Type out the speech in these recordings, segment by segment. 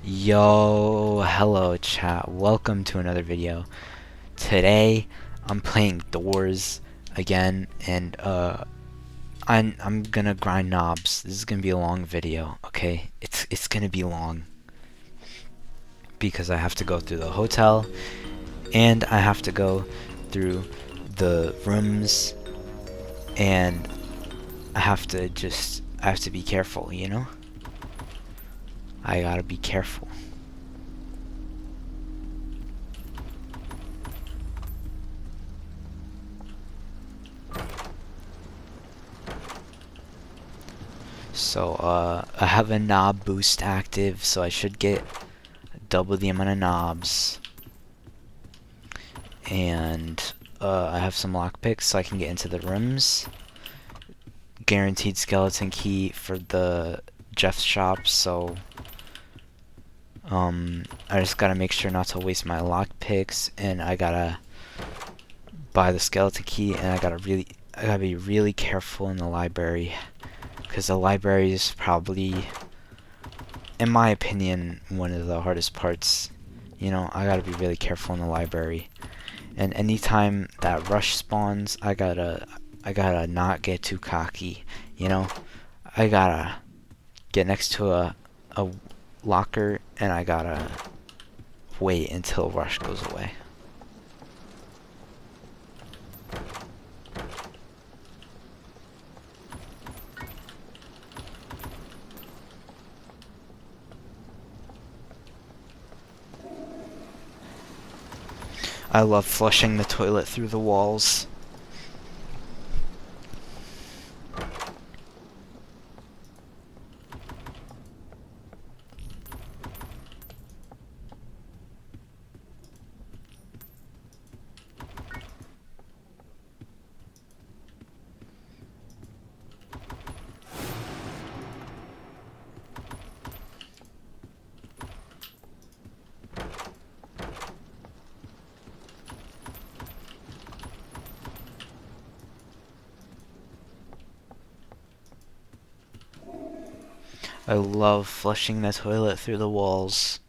Yo, hello chat. Welcome to another video. Today I'm playing Doors again and I'm gonna grind knobs. This is gonna be a long video, okay? It's gonna be long because I have to go through the hotel and I have to go through the rooms and I have to be careful, you know? I gotta be careful. So, I have a knob boost active, so I should get double the amount of knobs. And, I have some lockpicks so I can get into the rooms. Guaranteed skeleton key for the Jeff's shop, so, I just gotta make sure not to waste my lockpicks, and I gotta buy the skeleton key, and I gotta be really careful in the library. Because the library is probably, in my opinion, one of the hardest parts. You know, I gotta be really careful in the library. And anytime that rush spawns, I gotta not get too cocky. You know, I gotta get next to a locker and I gotta wait until rush goes away. I love flushing the toilet through the walls. I love flushing the toilet through the walls.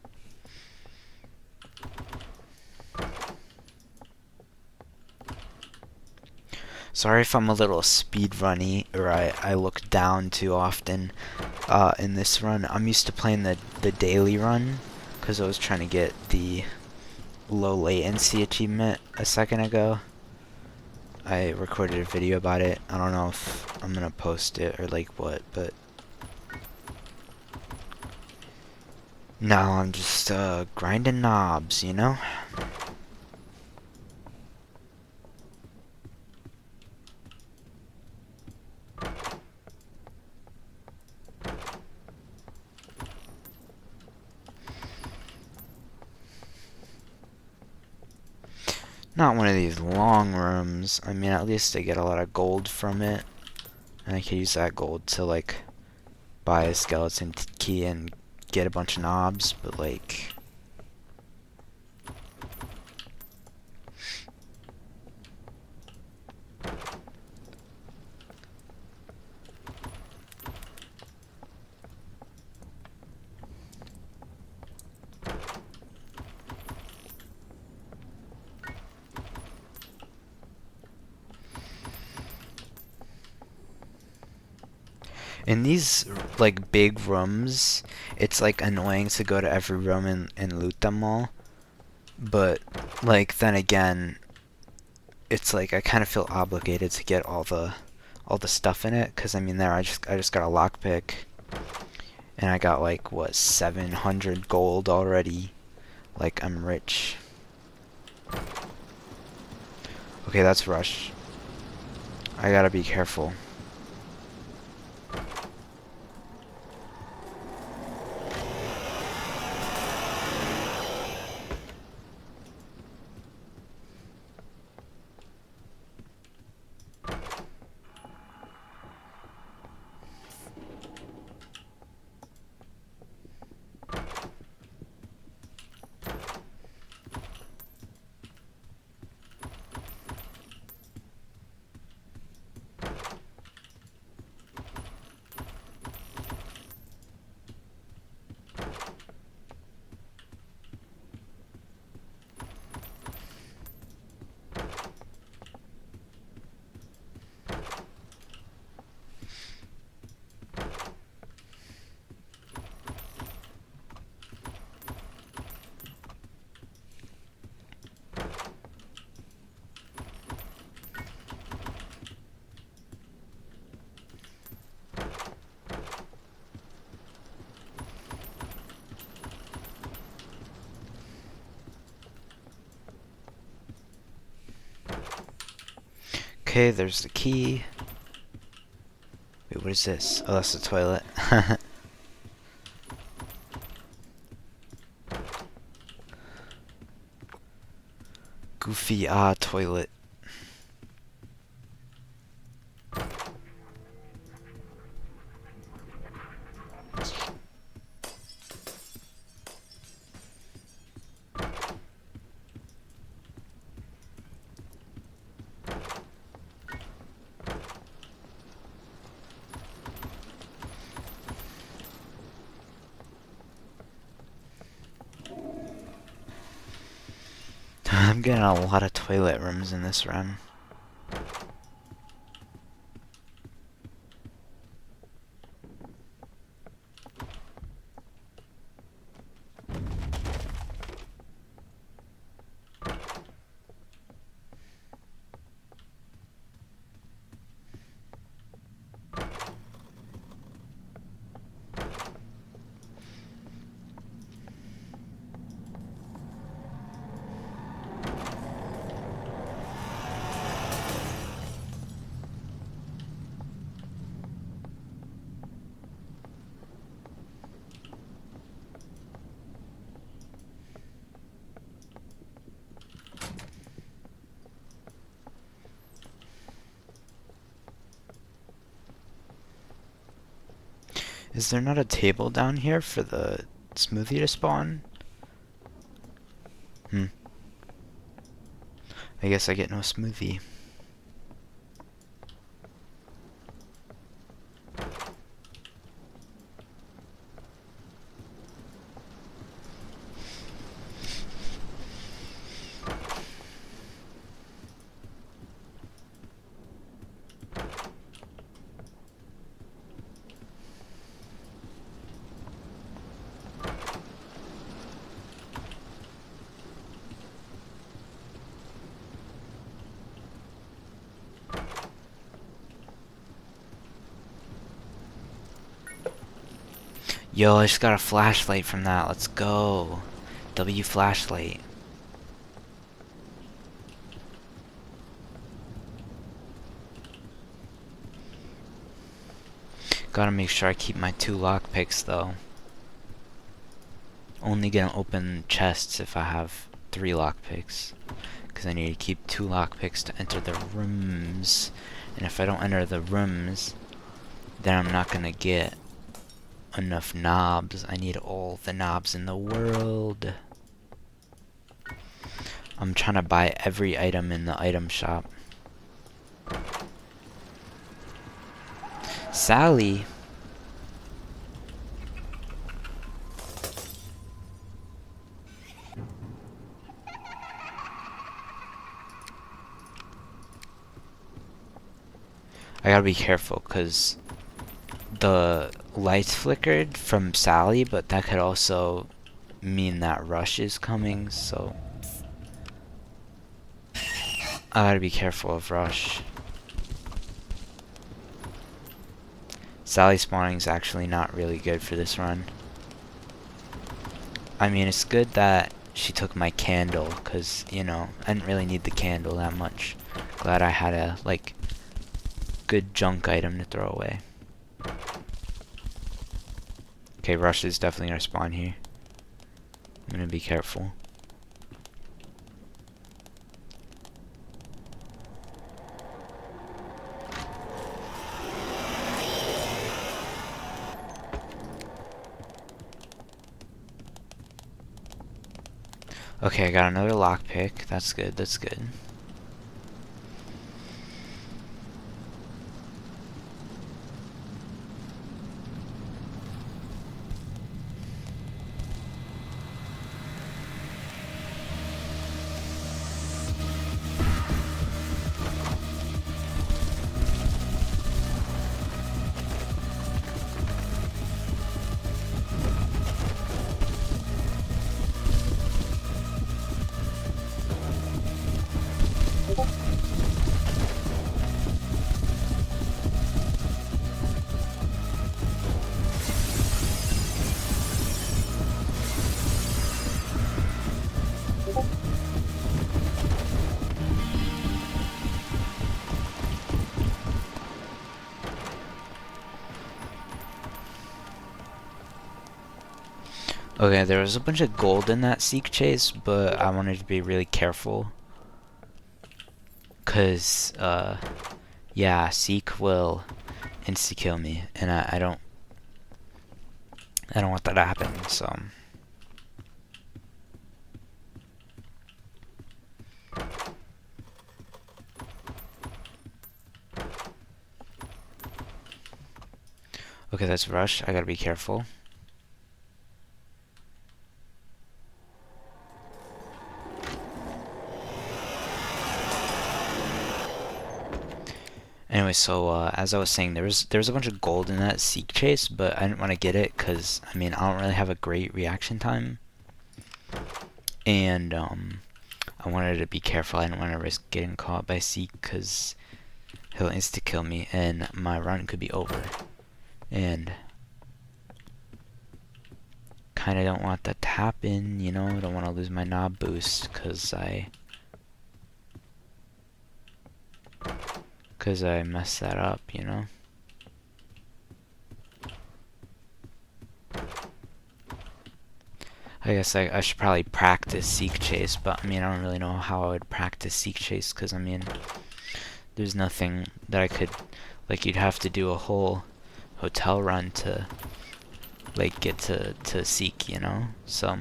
Sorry if I'm a little speed runny or I look down too often in this run. I'm used to playing the daily run because I was trying to get the low latency achievement a second ago. I recorded a video about it. I don't know if I'm gonna post it or like what, but now I'm just grinding knobs, you know? Not one of these long rooms. I mean, at least I get a lot of gold from it. And I can use that gold to, like, buy a skeleton key and get a bunch of knobs, but, like... In these, like, big rooms, it's, like, annoying to go to every room and loot them all. But, like, then again, it's like I kind of feel obligated to get all the stuff in it, because I mean I just got a lockpick and I got like what 700 gold already. Like I'm rich. Okay, that's rush. I gotta be careful. Okay, there's the key. Wait, what is this? Oh, that's the toilet. Goofy toilet. I'm getting a lot of toilet rooms in this run. Is there not a table down here for the smoothie to spawn? I guess I get no smoothie. Yo, I just got a flashlight from that. Let's go. W flashlight. Gotta make sure I keep my 2 lockpicks though. Only gonna open chests if I have 3 lockpicks. Because I need to keep 2 lockpicks to enter the rooms. And if I don't enter the rooms, then I'm not gonna get enough knobs. I need all the knobs in the world. I'm trying to buy every item in the item shop. Sally? I gotta be careful because the lights flickered from Sally, but that could also mean that Rush is coming, so I gotta be careful of Rush. Sally spawning is actually not really good for this run. I mean, it's good that she took my candle, because, you know, I didn't really need the candle that much. Glad I had a, like, good junk item to throw away. Okay, Rush is definitely gonna spawn here. I'm gonna be careful. Okay, I got another lockpick. That's good, that's good. Okay, there was a bunch of gold in that Seek chase, but I wanted to be really careful. Cause, yeah, Seek will insta-kill me, and I don't want that to happen, so. Okay, that's rush. I gotta be careful. Anyway, so as I was saying, there was a bunch of gold in that Seek chase, but I didn't want to get it because I mean I don't really have a great reaction time, and I wanted to be careful. I didn't want to risk getting caught by Seek because he'll insta kill me and my run could be over. And kind of don't want that to happen, you know. Don't want to lose my knob boost because I messed that up, you know. I guess I should probably practice Seek chase, but I mean I don't really know how I would practice Seek chase because I mean there's nothing that I could, like, you'd have to do a whole hotel run to like get to Seek, you know. So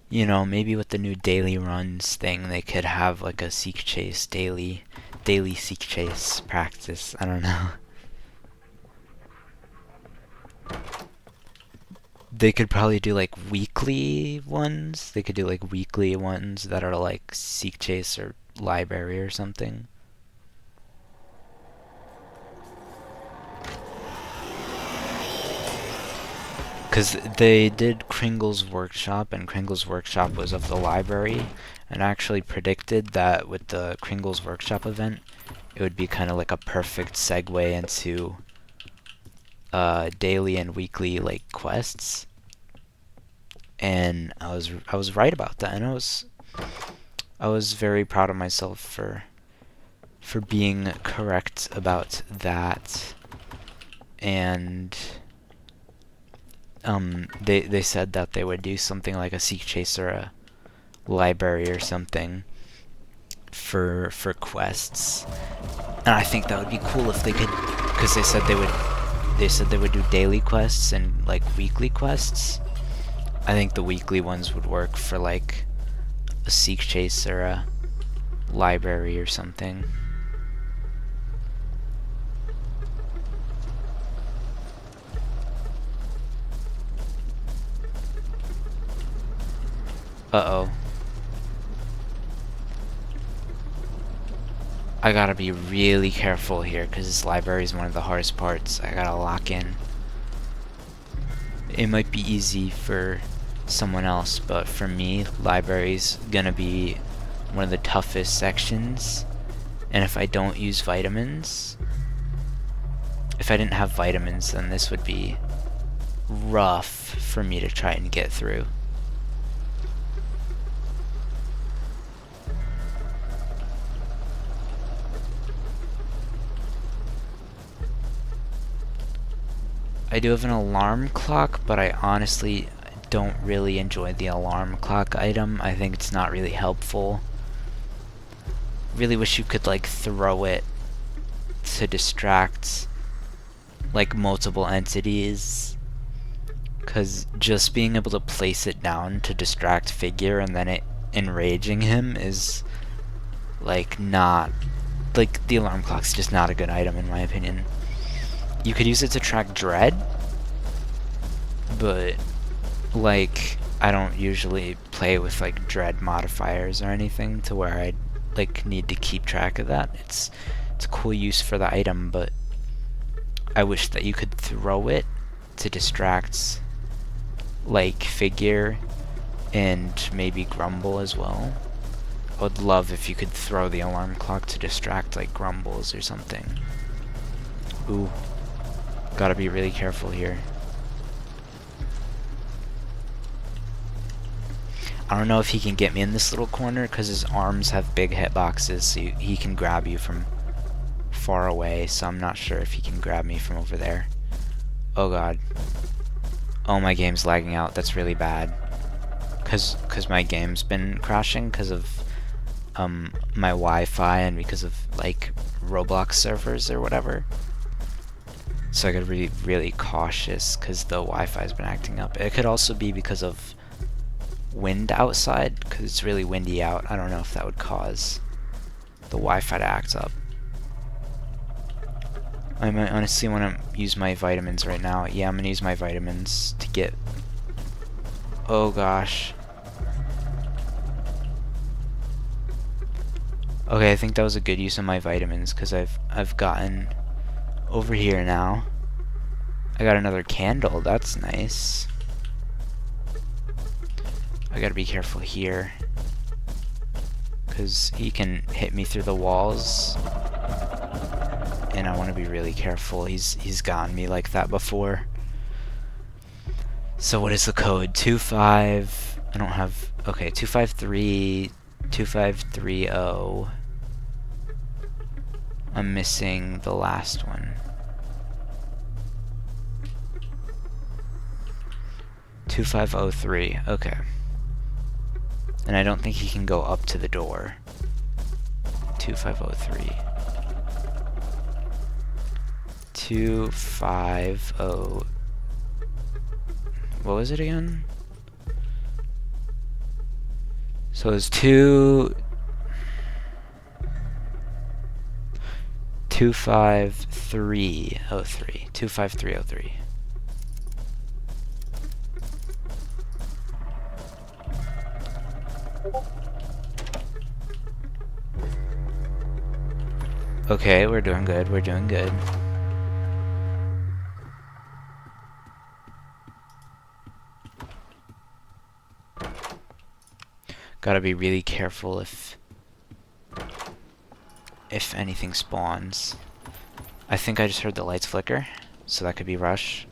you know, maybe with the new daily runs thing they could have like a Seek chase daily Seek chase practice. I don't know. They could probably do like weekly ones. They could do like weekly ones that are like Seek chase or library or something. Because they did Kringle's Workshop, and Kringle's Workshop was of the library, and I actually predicted that with the Kringle's Workshop event, it would be kind of like a perfect segue into daily and weekly like quests. And I was right about that, and I was very proud of myself for being correct about that. And they said that they would do something like a Seek chase or a library or something for quests, and I think that would be cool if they could, because they said they would do daily quests and like weekly quests. I think the weekly ones would work for like a Seek chase or a library or something. Uh-oh. I gotta be really careful here because this library is one of the hardest parts. I gotta lock in. It might be easy for someone else, but for me, library's gonna be one of the toughest sections. And if I don't use vitamins, if I didn't have vitamins, then this would be rough for me to try and get through. I do have an alarm clock, but I honestly don't really enjoy the alarm clock item. I think it's not really helpful. Really wish you could like throw it to distract like multiple entities, because just being able to place it down to distract Figure and then it enraging him is like not, like, the alarm clock's just not a good item in my opinion. You could use it to track Dread, but like I don't usually play with like Dread modifiers or anything to where I like need to keep track of that. It's a cool use for the item, but I wish that you could throw it to distract like Figure and maybe Grumble as well. I would love if you could throw the alarm clock to distract like Grumbles or something. Ooh. Gotta be really careful here. I don't know if he can get me in this little corner because his arms have big hitboxes, so he can grab you from far away, so I'm not sure if he can grab me from over there. Oh god. Oh, my game's lagging out. That's really bad. Cause my game's been crashing because of my Wi-Fi and because of like Roblox servers or whatever. So I gotta be really cautious because the Wi-Fi's been acting up. It could also be because of wind outside, because it's really windy out. I don't know if that would cause the Wi-Fi to act up. I might honestly want to use my vitamins right now. Yeah, I'm gonna use my vitamins to get... Oh gosh. Okay, I think that was a good use of my vitamins because I've gotten over here now. I got another candle. That's nice. I gotta be careful here because he can hit me through the walls, and I want to be really careful. He's gotten me like that before. So what is the code? 25. I don't have. Okay, 253 2530. I'm missing the last one. 2503. Okay. And I don't think he can go up to the door. 2503. 250. What was it again? So it's 25303. 25303. Okay, we're doing good. We're doing good. Gotta be really careful if anything spawns. I think I just heard the lights flicker, so that could be Rush.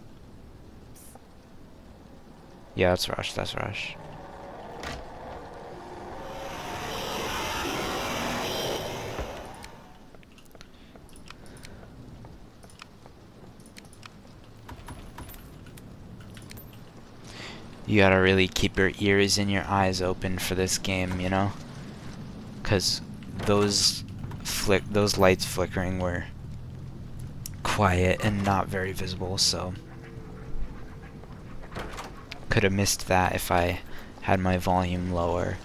Yeah, that's Rush. That's Rush. You gotta really keep your ears and your eyes open for this game, you know? Cause those lights flickering were quiet and not very visible, so could have missed that if I had my volume lower.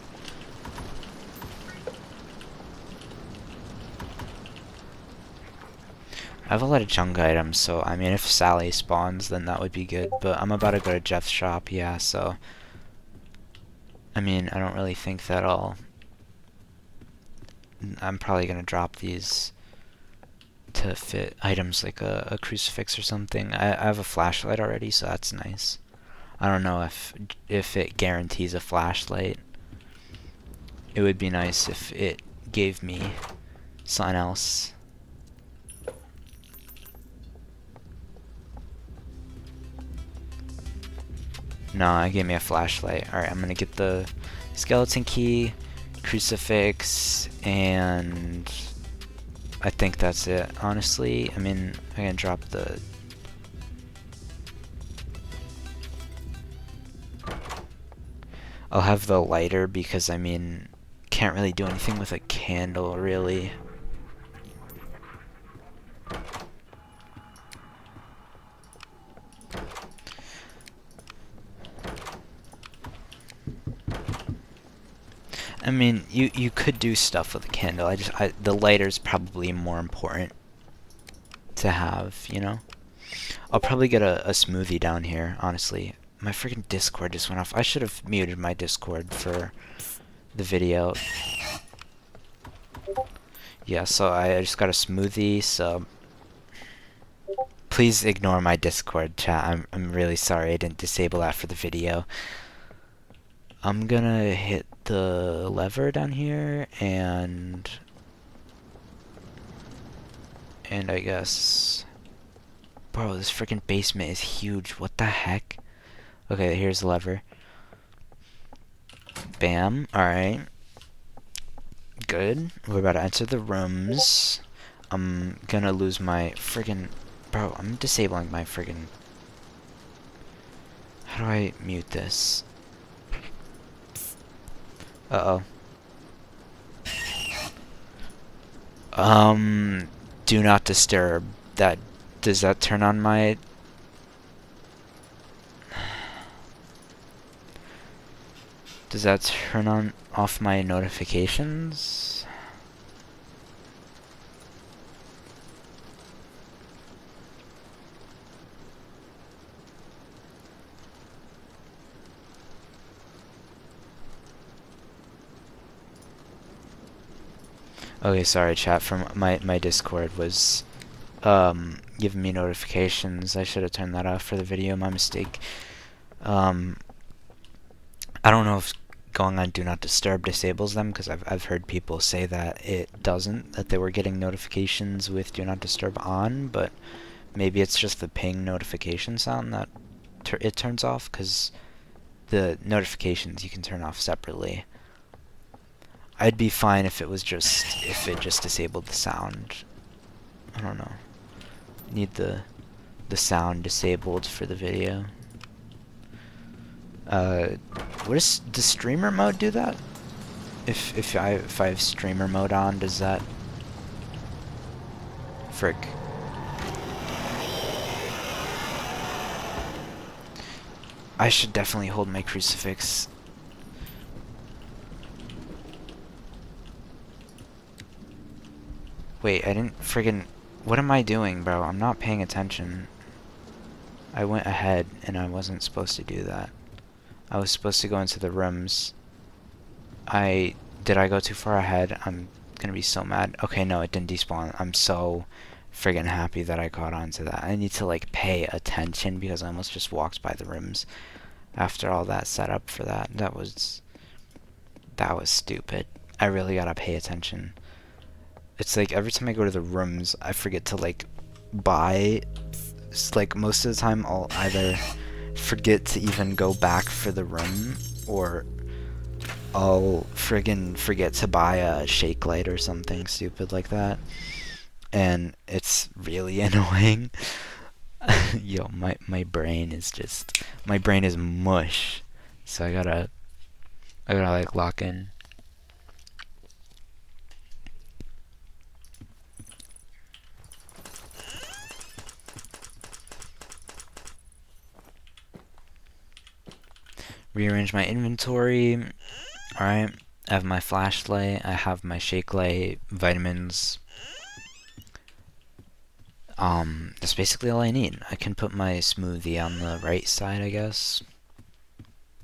I have a lot of junk items, so I mean if Sally spawns then that would be good, but I'm about to go to Jeff's shop, yeah, so I mean I don't really think that I'm probably gonna drop these to fit items like a crucifix or something. I have a flashlight already, so that's nice. I don't know if it guarantees a flashlight. It would be nice if it gave me something else. No, it gave me a flashlight. Alright, I'm gonna get the skeleton key, crucifix, and I think that's it. Honestly, I mean, I'm gonna drop the... I'll have the lighter because, I mean, can't really do anything with a candle, really. I mean, you could do stuff with a candle. The lighter's probably more important to have, you know? I'll probably get a smoothie down here, honestly. My freaking Discord just went off. I should have muted my Discord for the video. Yeah, so I just got a smoothie, so please ignore my Discord chat. I'm really sorry I didn't disable that for the video. I'm gonna hit the lever down here and I guess, bro, this freaking basement is huge. What the heck? Okay, here's the lever. Bam. Alright. Good. We're about to enter the rooms. I'm gonna lose my friggin... Bro, I'm disabling my friggin... How do I mute this? Uh-oh. Do not disturb. Does that turn on my... Does that turn on off my notifications? Okay, sorry chat, from my Discord was giving me notifications. I should have turned that off for the video, my mistake. I don't know if going on Do Not Disturb disables them, because I've heard people say that it doesn't, that they were getting notifications with Do Not Disturb on, but maybe it's just the ping notification sound that it turns off, because the notifications you can turn off separately. I'd be fine if it just disabled the sound. I don't know. Need the sound disabled for the video. Does streamer mode do that? If I have streamer mode on, does that... Frick. I should definitely hold my crucifix. Wait, I didn't friggin... What am I doing, bro? I'm not paying attention. I went ahead, and I wasn't supposed to do that. I was supposed to go into the rooms. Did I go too far ahead? I'm gonna be so mad. Okay, no, it didn't despawn. I'm so friggin' happy that I caught on to that. I need to, like, pay attention, because I almost just walked by the rooms after all that setup for that. That was stupid. I really gotta pay attention. It's like every time I go to the rooms, I forget to, like, buy. It's like most of the time I'll either forget to even go back for the room, or I'll friggin' forget to buy a shake light or something stupid like that. And it's really annoying. Yo, my brain is just... My brain is mush. So I gotta like lock in. Rearrange my inventory. Alright. I have my flashlight. I have my shake light, vitamins. That's basically all I need. I can put my smoothie on the right side, I guess.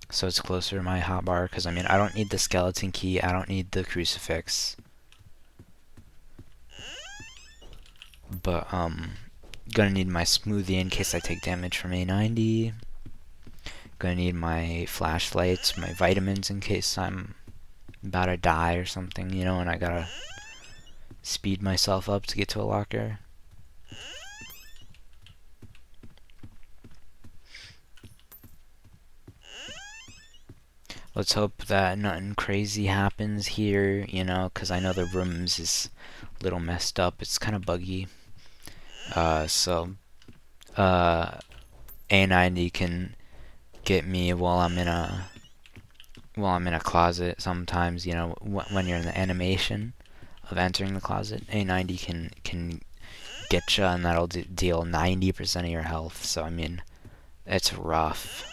So it's closer to my hotbar, because I mean, I don't need the skeleton key. I don't need the crucifix. But, gonna need my smoothie in case I take damage from A90. Gonna need my flashlights, my vitamins in case I'm about to die or something, you know, and I gotta speed myself up to get to a locker. Let's hope that nothing crazy happens here, you know, because I know the rooms is a little messed up. It's kind of buggy. A90 can get me while I'm in a closet sometimes, you know, when you're in the animation of entering the closet. A90 can get you, and that'll deal 90% of your health. So I mean, it's rough,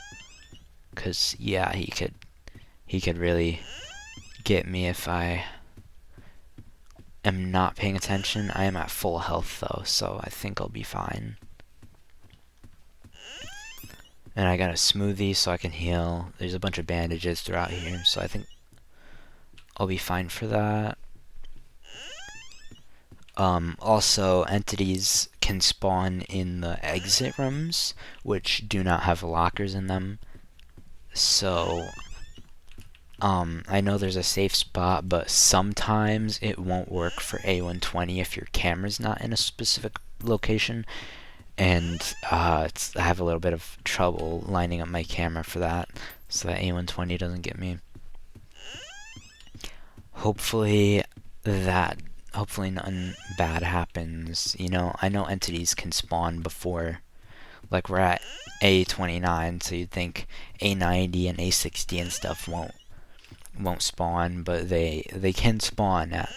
cause yeah, he could really get me if I am not paying attention. I am at full health though, so I think I'll be fine. And I got a smoothie so I can heal. There's a bunch of bandages throughout here, so I think I'll be fine for that. Also, entities can spawn in the exit rooms, which do not have lockers in them. So, I know there's a safe spot, but sometimes it won't work for A120 if your camera's not in a specific location. And I have a little bit of trouble lining up my camera for that, so that A120 doesn't get me. Hopefully nothing bad happens. You know, I know entities can spawn before, Like we're at A29, so you'd think A90 and A60 and stuff won't spawn, but they can spawn at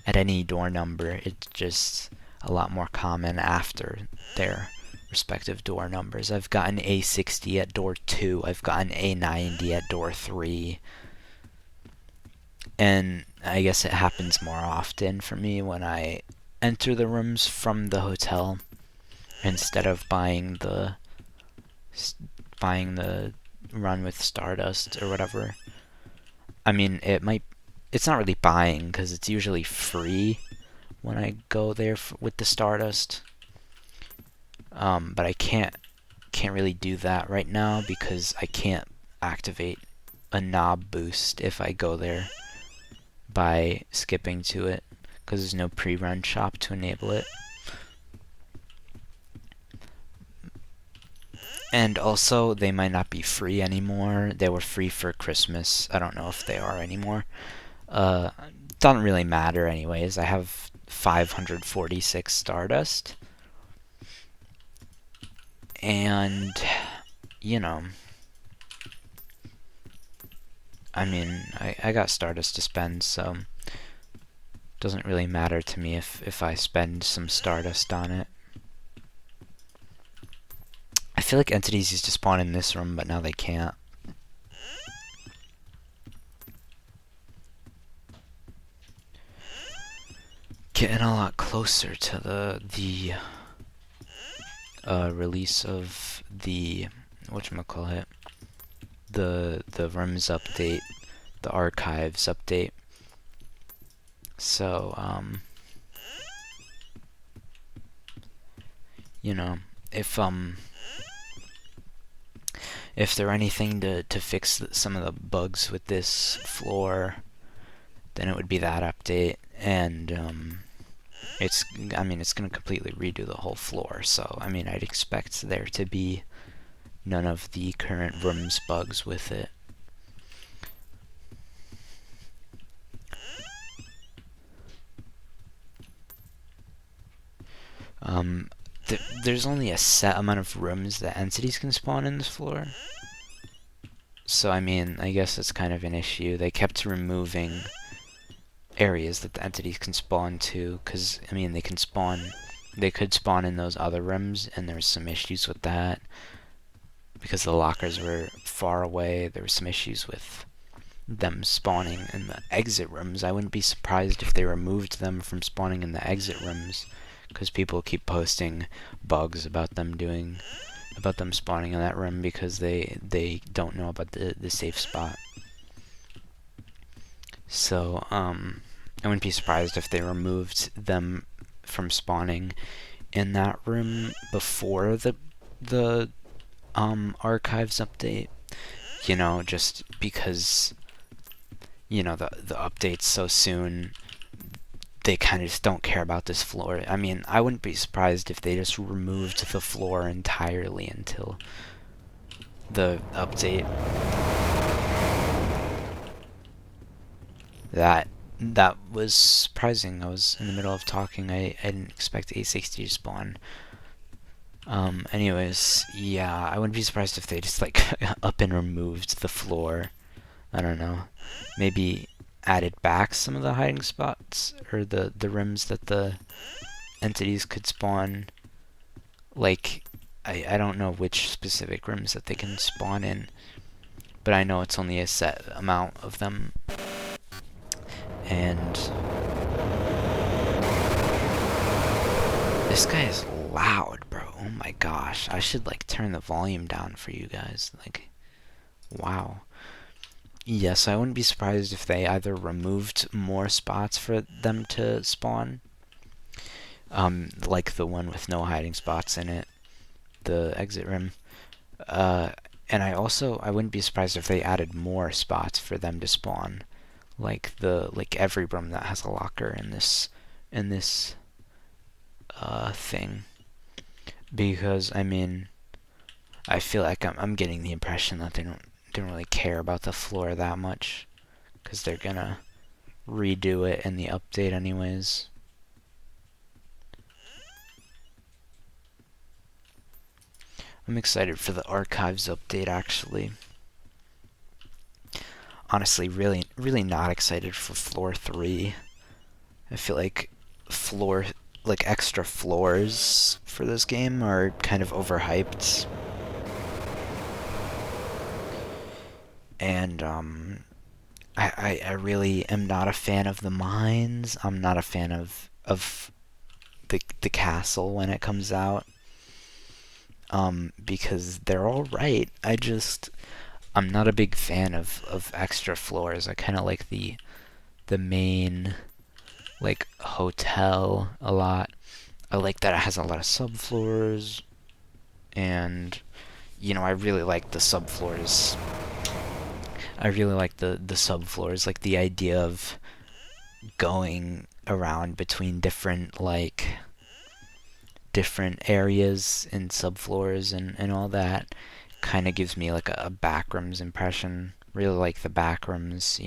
any door number. It's just a lot more common after their respective door numbers. I've gotten A60 at door 2, I've gotten A90 at door 3, and I guess it happens more often for me when I enter the rooms from the hotel instead of buying the run with Stardust or whatever. I mean, it's not really buying because it's usually free when I go there with the Stardust. But I can't really do that right now because I can't activate a knob boost if I go there by skipping to it, because there's no pre-run shop to enable it. And also, they might not be free anymore. They were free for Christmas. I don't know if they are anymore. Doesn't really matter anyways. I have 546 Stardust. And, you know, I mean, I got Stardust to spend, so doesn't really matter to me if I spend some Stardust on it. I feel like entities used to spawn in this room, but now they can't. Getting a lot closer to the release of the whatchamacallit, the RIMS update, the archives update. So you know, if there are anything to fix some of the bugs with this floor, then it would be that update. And it's gonna completely redo the whole floor, so I mean, I'd expect there to be none of the current rooms bugs with it. There's only a set amount of rooms that entities can spawn in this floor. So I mean, I guess it's kind of an issue. They kept removing areas that the entities can spawn to, because I mean, they could spawn in those other rooms, and there's some issues with that because the lockers were far away. There were some issues with them spawning in the exit rooms. I wouldn't be surprised if they removed them from spawning in the exit rooms, because people keep posting bugs about them spawning in that room because they don't know about the safe spot. So I wouldn't be surprised if they removed them from spawning in that room before the archives update. You know, just because, you know, the update's so soon, they kind of just don't care about this floor. I mean, I wouldn't be surprised if they just removed the floor entirely until the update. That was surprising. I was in the middle of talking. I didn't expect A60 to spawn. Anyways, yeah, I wouldn't be surprised if they just like up and removed the floor. I don't know. Maybe added back some of the hiding spots, or the rims that the entities could spawn. Like, I don't know which specific rims that they can spawn in, but I know it's only a set amount of them. And this guy is loud, bro. Oh my gosh. I should like turn the volume down for you guys. Like, wow. Yes, I wouldn't be surprised if they either removed more spots for them to spawn, like the one with no hiding spots in it, the exit rim. And I wouldn't be surprised if they added more spots for them to spawn, like every room that has a locker in this thing. Because I mean, I feel like I'm getting the impression that they don't really care about the floor that much, because they're gonna redo it in the update anyways. I'm excited for the archives update, actually. Honestly, really not excited for floor 3. I feel like extra floors for this game are kind of overhyped. And, I really am not a fan of the mines. I'm not a fan of the castle when it comes out. Because they're alright. I'm not a big fan of extra floors. I kind of like the main, like, hotel a lot. I like that it has a lot of subfloors, and, I really like the subfloors. I really like the subfloors, like the idea of going around between different areas and subfloors and all that. Kind of gives me like a backrooms impression. Really like the backrooms,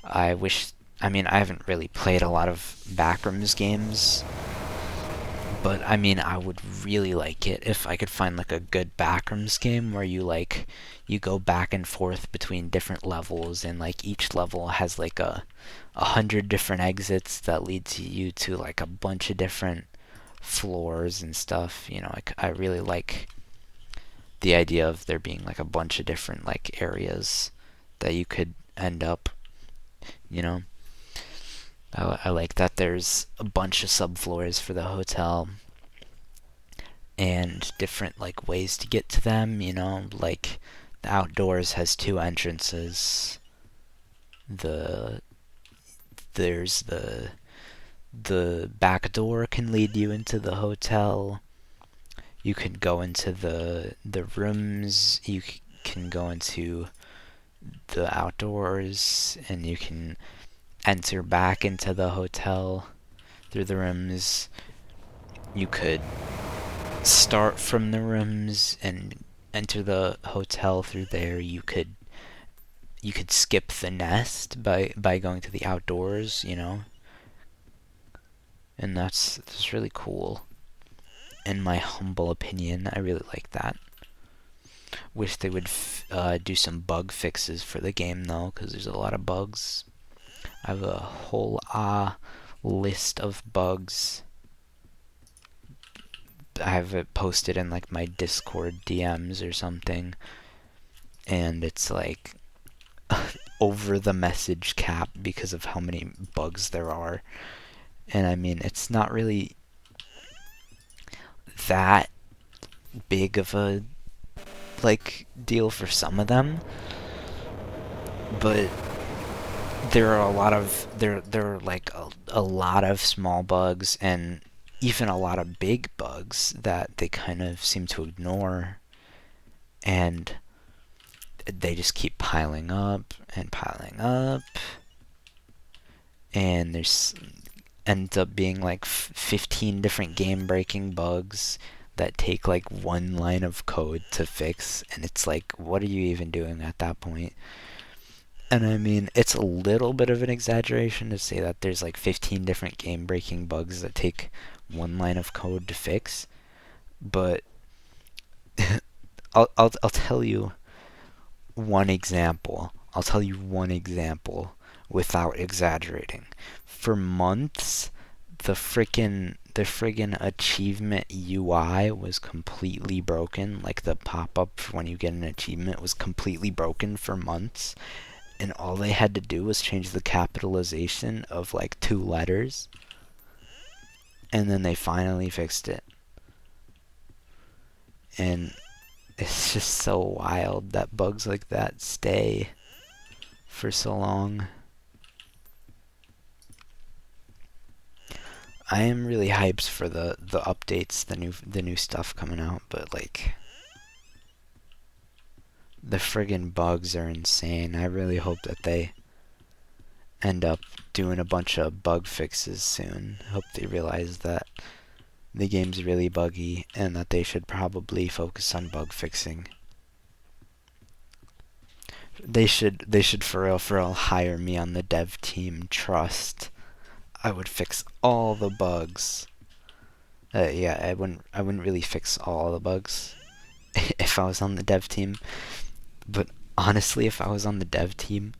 I haven't really played a lot of backrooms games, but I would really like it if I could find like a good backrooms game where you go back and forth between different levels, and like each level has like 100 different exits that lead to you to like a bunch of different floors and stuff. Like I really like the idea of there being like a bunch of different like areas that you could end up, you know. I like that there's a bunch of subfloors for the hotel and different like ways to get to them, like the outdoors has 2 entrances. The there's the back door can lead you into the hotel. You can go into the rooms, you can go into the outdoors, and you can enter back into the hotel through the rooms. You could start from the rooms and enter the hotel through there. You could skip the nest by going to the outdoors, and that's really cool. In my humble opinion, I really like that. Wish they would do some bug fixes for the game though, because there's a lot of bugs. I have a whole list of bugs. I have it posted in like my Discord DMs or something, and it's like over the message cap because of how many bugs there are. And it's not really that big of a like deal for some of them, but there are there are like a lot of small bugs and even a lot of big bugs that they kind of seem to ignore, and they just keep piling up and piling up, and there's ends up being like 15 different game breaking bugs that take like 1 line of code to fix, and it's like, what are you even doing at that point? And it's a little bit of an exaggeration to say that there's like 15 different game breaking bugs that take 1 line of code to fix, but I'll tell you one example. I'll tell you one example without exaggerating. For months, the friggin' achievement UI was completely broken. Like the pop-up when you get an achievement was completely broken for months, and all they had to do was change the capitalization of like 2 letters, and then they finally fixed it. And it's just so wild that bugs like that stay for so long. I am really hyped for the updates, the new stuff coming out, but like the friggin' bugs are insane. I really hope that they end up doing a bunch of bug fixes soon. Hope they realize that the game's really buggy and that they should probably focus on bug fixing. They should for real hire me on the dev team. Trust. I would fix all the bugs. Yeah, I wouldn't really fix all the bugs, if I was on the dev team. But honestly, if I was on the dev team,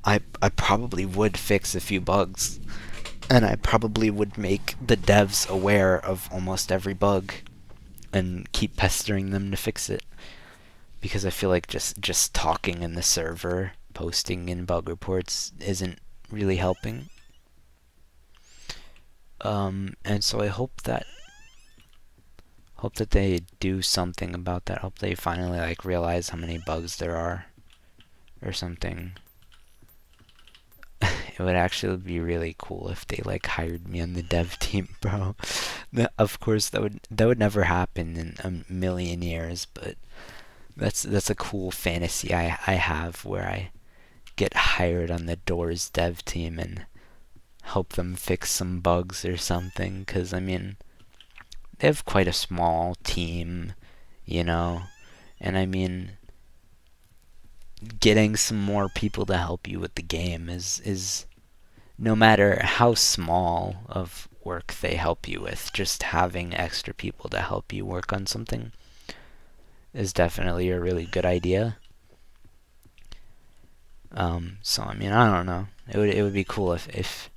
I probably would fix a few bugs, and I probably would make the devs aware of almost every bug and keep pestering them to fix it, because I feel like just talking in the server, posting in bug reports isn't really helping. And so I hope that they do something about that. Hope they finally like realize how many bugs there are or something. It would actually be really cool if they like hired me on the dev team, bro. Of course that would never happen in a million years, but that's a cool fantasy I have, where I get hired on the Doors dev team and help them fix some bugs or something, cuz I mean, they have quite a small team, you know. And I mean, getting some more people to help you with the game is no matter how small of work they help you with, just having extra people to help you work on something is definitely a really good idea. So I mean, I don't know. It would be cool if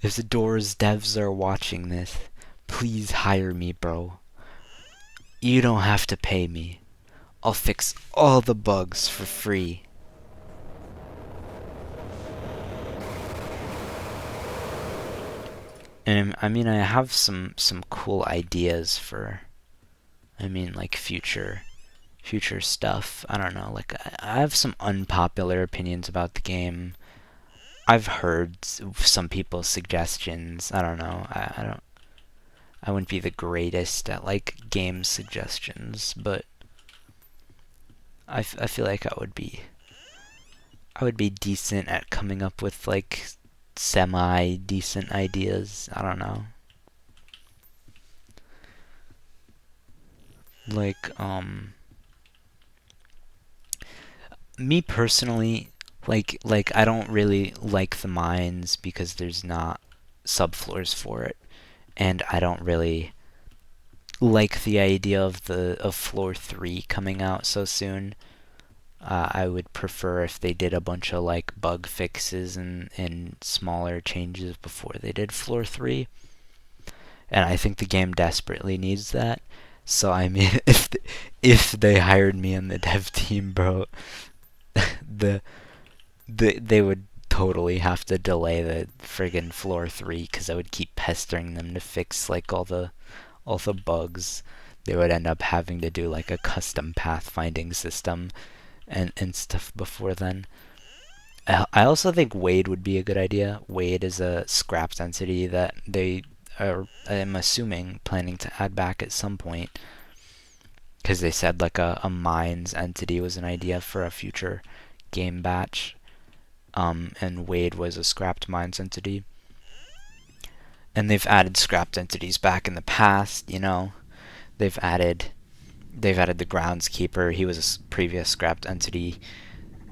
the Doors devs are watching this, please hire me, bro. You don't have to pay me. I'll fix all the bugs for free. And I mean, I have some cool ideas for, I mean, like future stuff. I don't know. Like I have some unpopular opinions about the game. I've heard some people's suggestions. I don't know. I wouldn't be the greatest at like game suggestions, but I feel like I would be decent at coming up with like semi decent ideas. I don't know. Like me personally, like I don't really like the mines because there's not subfloors for it, and I don't really like the idea of floor 3 coming out so soon. I would prefer if they did a bunch of like bug fixes and smaller changes before they did floor 3. And I think the game desperately needs that. So I mean, if they hired me on the dev team, bro, the they would totally have to delay the friggin' floor 3, because I would keep pestering them to fix like all the bugs. They would end up having to do like a custom pathfinding system and stuff before then. I also think Wade would be a good idea. Wade is a scrapped entity that they are, I'm assuming, planning to add back at some point, because they said like a mines entity was an idea for a future game batch. And Wade was a scrapped mines entity. And they've added scrapped entities back in the past, you know. They've added the groundskeeper. He was a previous scrapped entity.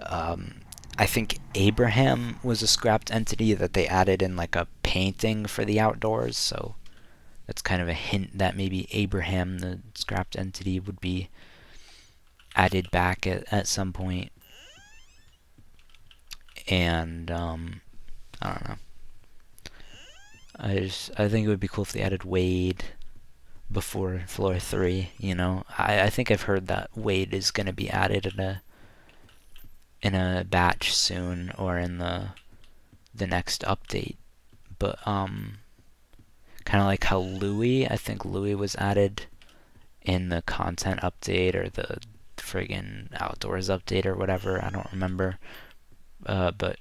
I think Abraham was a scrapped entity that they added in like a painting for the outdoors, so that's kind of a hint that maybe Abraham, the scrapped entity, would be added back at some point. And I don't know. I think it would be cool if they added Wade before floor 3. You know, I think I've heard that Wade is going to be added in a batch soon, or in the next update. But kind of like how Louis, I think Louis was added in the content update or the friggin' outdoors update or whatever. I don't remember. But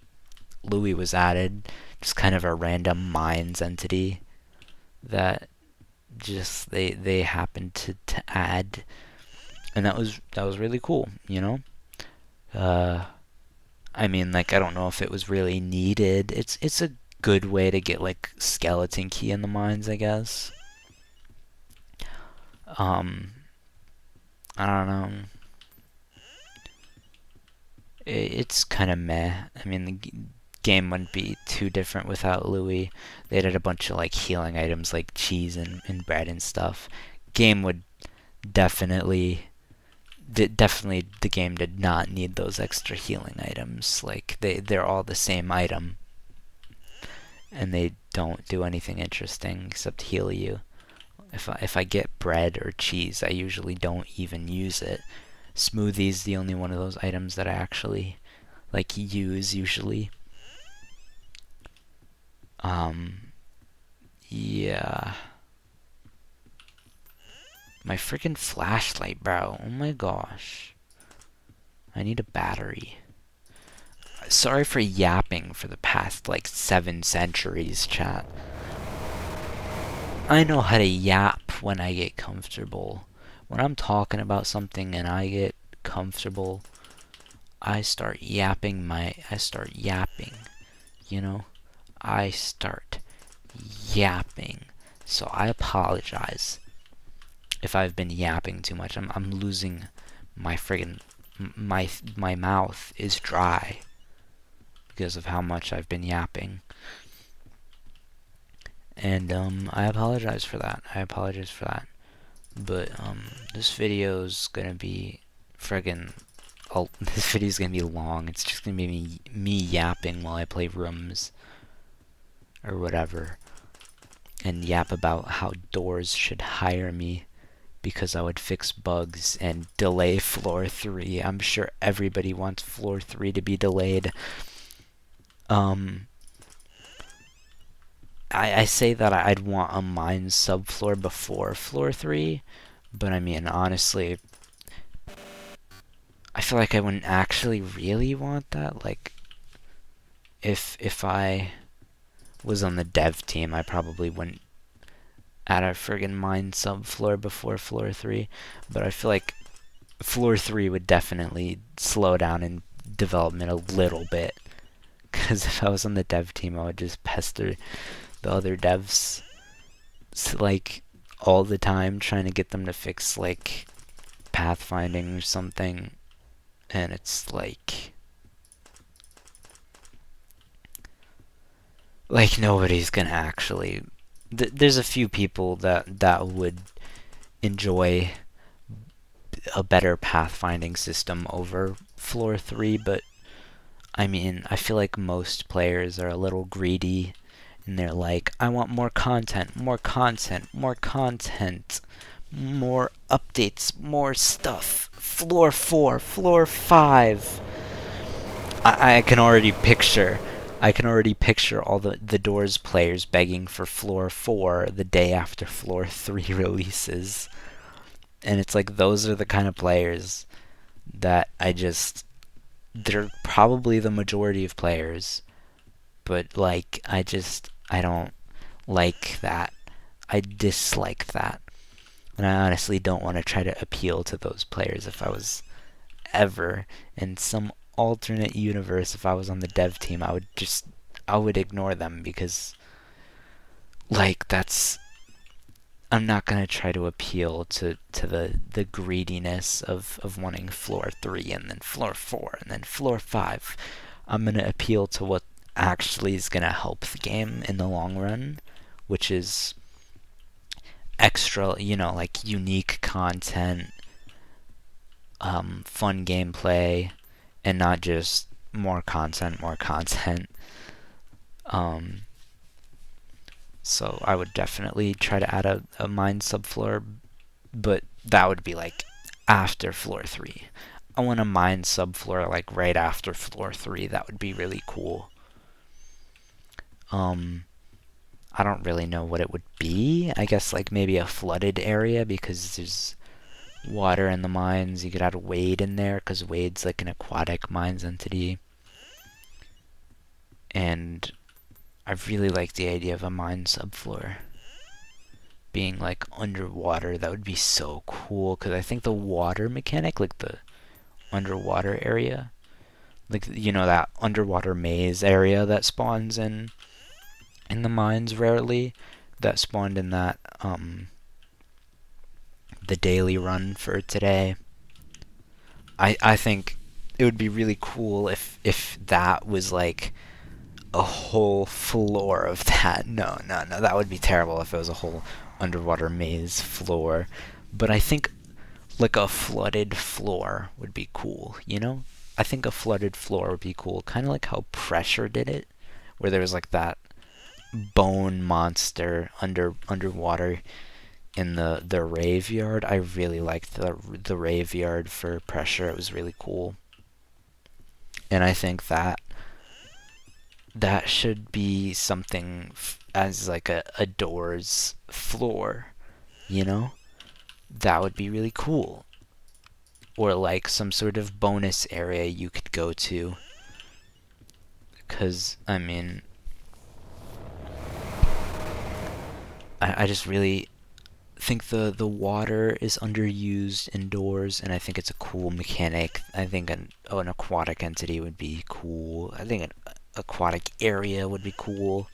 Louis was added, just kind of a random mines entity that just they happened to add, and that was really cool, you know. I mean, like, I don't know if it was really needed. It's a good way to get like skeleton key in the mines, I guess. Um, I don't know. It's kind of meh. I mean, the game wouldn't be too different without Louis. They added a bunch of like healing items like cheese and bread and stuff. Game would definitely definitely the game did not need those extra healing items. Like they're all the same item, and they don't do anything interesting except heal you. If I get bread or cheese, I usually don't even use it. Smoothie's the only one of those items that I actually like use usually. Yeah. My freaking flashlight, bro. Oh my gosh. I need a battery. Sorry for yapping for the past, like, 7 centuries, chat. I know how to yap when I get comfortable. When I'm talking about something and I get comfortable, I start yapping, you know? I start yapping. So I apologize if I've been yapping too much. I'm losing my friggin' my mouth is dry because of how much I've been yapping. And I apologize for that. But this video's gonna be friggin' this video's gonna be long. It's just gonna be me yapping while I play rooms or whatever, and yap about how Doors should hire me because I would fix bugs and delay floor 3. I'm sure everybody wants floor 3 to be delayed. I say that I'd want a mine subfloor before floor 3, but I mean, honestly, I feel like I wouldn't actually really want that. Like, if I was on the dev team, I probably wouldn't add a friggin' mine subfloor before floor 3, but I feel like floor 3 would definitely slow down in development a little bit, because if I was on the dev team, I would just pester the other devs, like, all the time, trying to get them to fix, like, pathfinding or something, and it's like nobody's gonna actually there's a few people that would enjoy a better pathfinding system over floor 3, but I mean, I feel like most players are a little greedy, and they're like, I want more content, more content, more content, more updates, more stuff. Floor 4, floor 5. I can already picture all the Doors players begging for floor 4 the day after floor 3 releases. And it's like, those are the kind of players that they're probably the majority of players, but like, I don't like that. I dislike that. And I honestly don't want to try to appeal to those players. If I was ever in some alternate universe, if I was on the dev team, I would ignore them, because like, I'm not gonna try to appeal to the greediness of wanting floor 3 and then floor 4 and then floor 5. I'm gonna appeal to what actually is gonna help the game in the long run, which is extra, like, unique content, fun gameplay, and not just more content, more content. So I would definitely try to add a mine subfloor, but that would be like after floor 3. I want a mine subfloor like right after floor 3. That would be really cool. I don't really know what it would be. I guess like maybe a flooded area, because there's water in the mines. You could add Wade in there, because Wade's like an aquatic mines entity. And I really like the idea of a mine subfloor being like underwater. That would be so cool, because I think the water mechanic, like the underwater area, like, that underwater maze area that spawns in the mines rarely, that spawned in that the daily run for today. I think it would be really cool if that was like a whole floor of that. No, that would be terrible if it was a whole underwater maze floor. But I think like a flooded floor would be cool, you know? I think a flooded floor would be cool, kind of like how Pressure did it, where there was like that bone monster underwater in the rave yard. I really liked the rave yard for Pressure. It was really cool, and I think that that should be something as like a doors floor, you know? That would be really cool. Or like some sort of bonus area you could go to. Because, I mean, I just really think the water is underused indoors, and I think it's a cool mechanic. I think an aquatic entity would be cool. I think an aquatic area would be cool.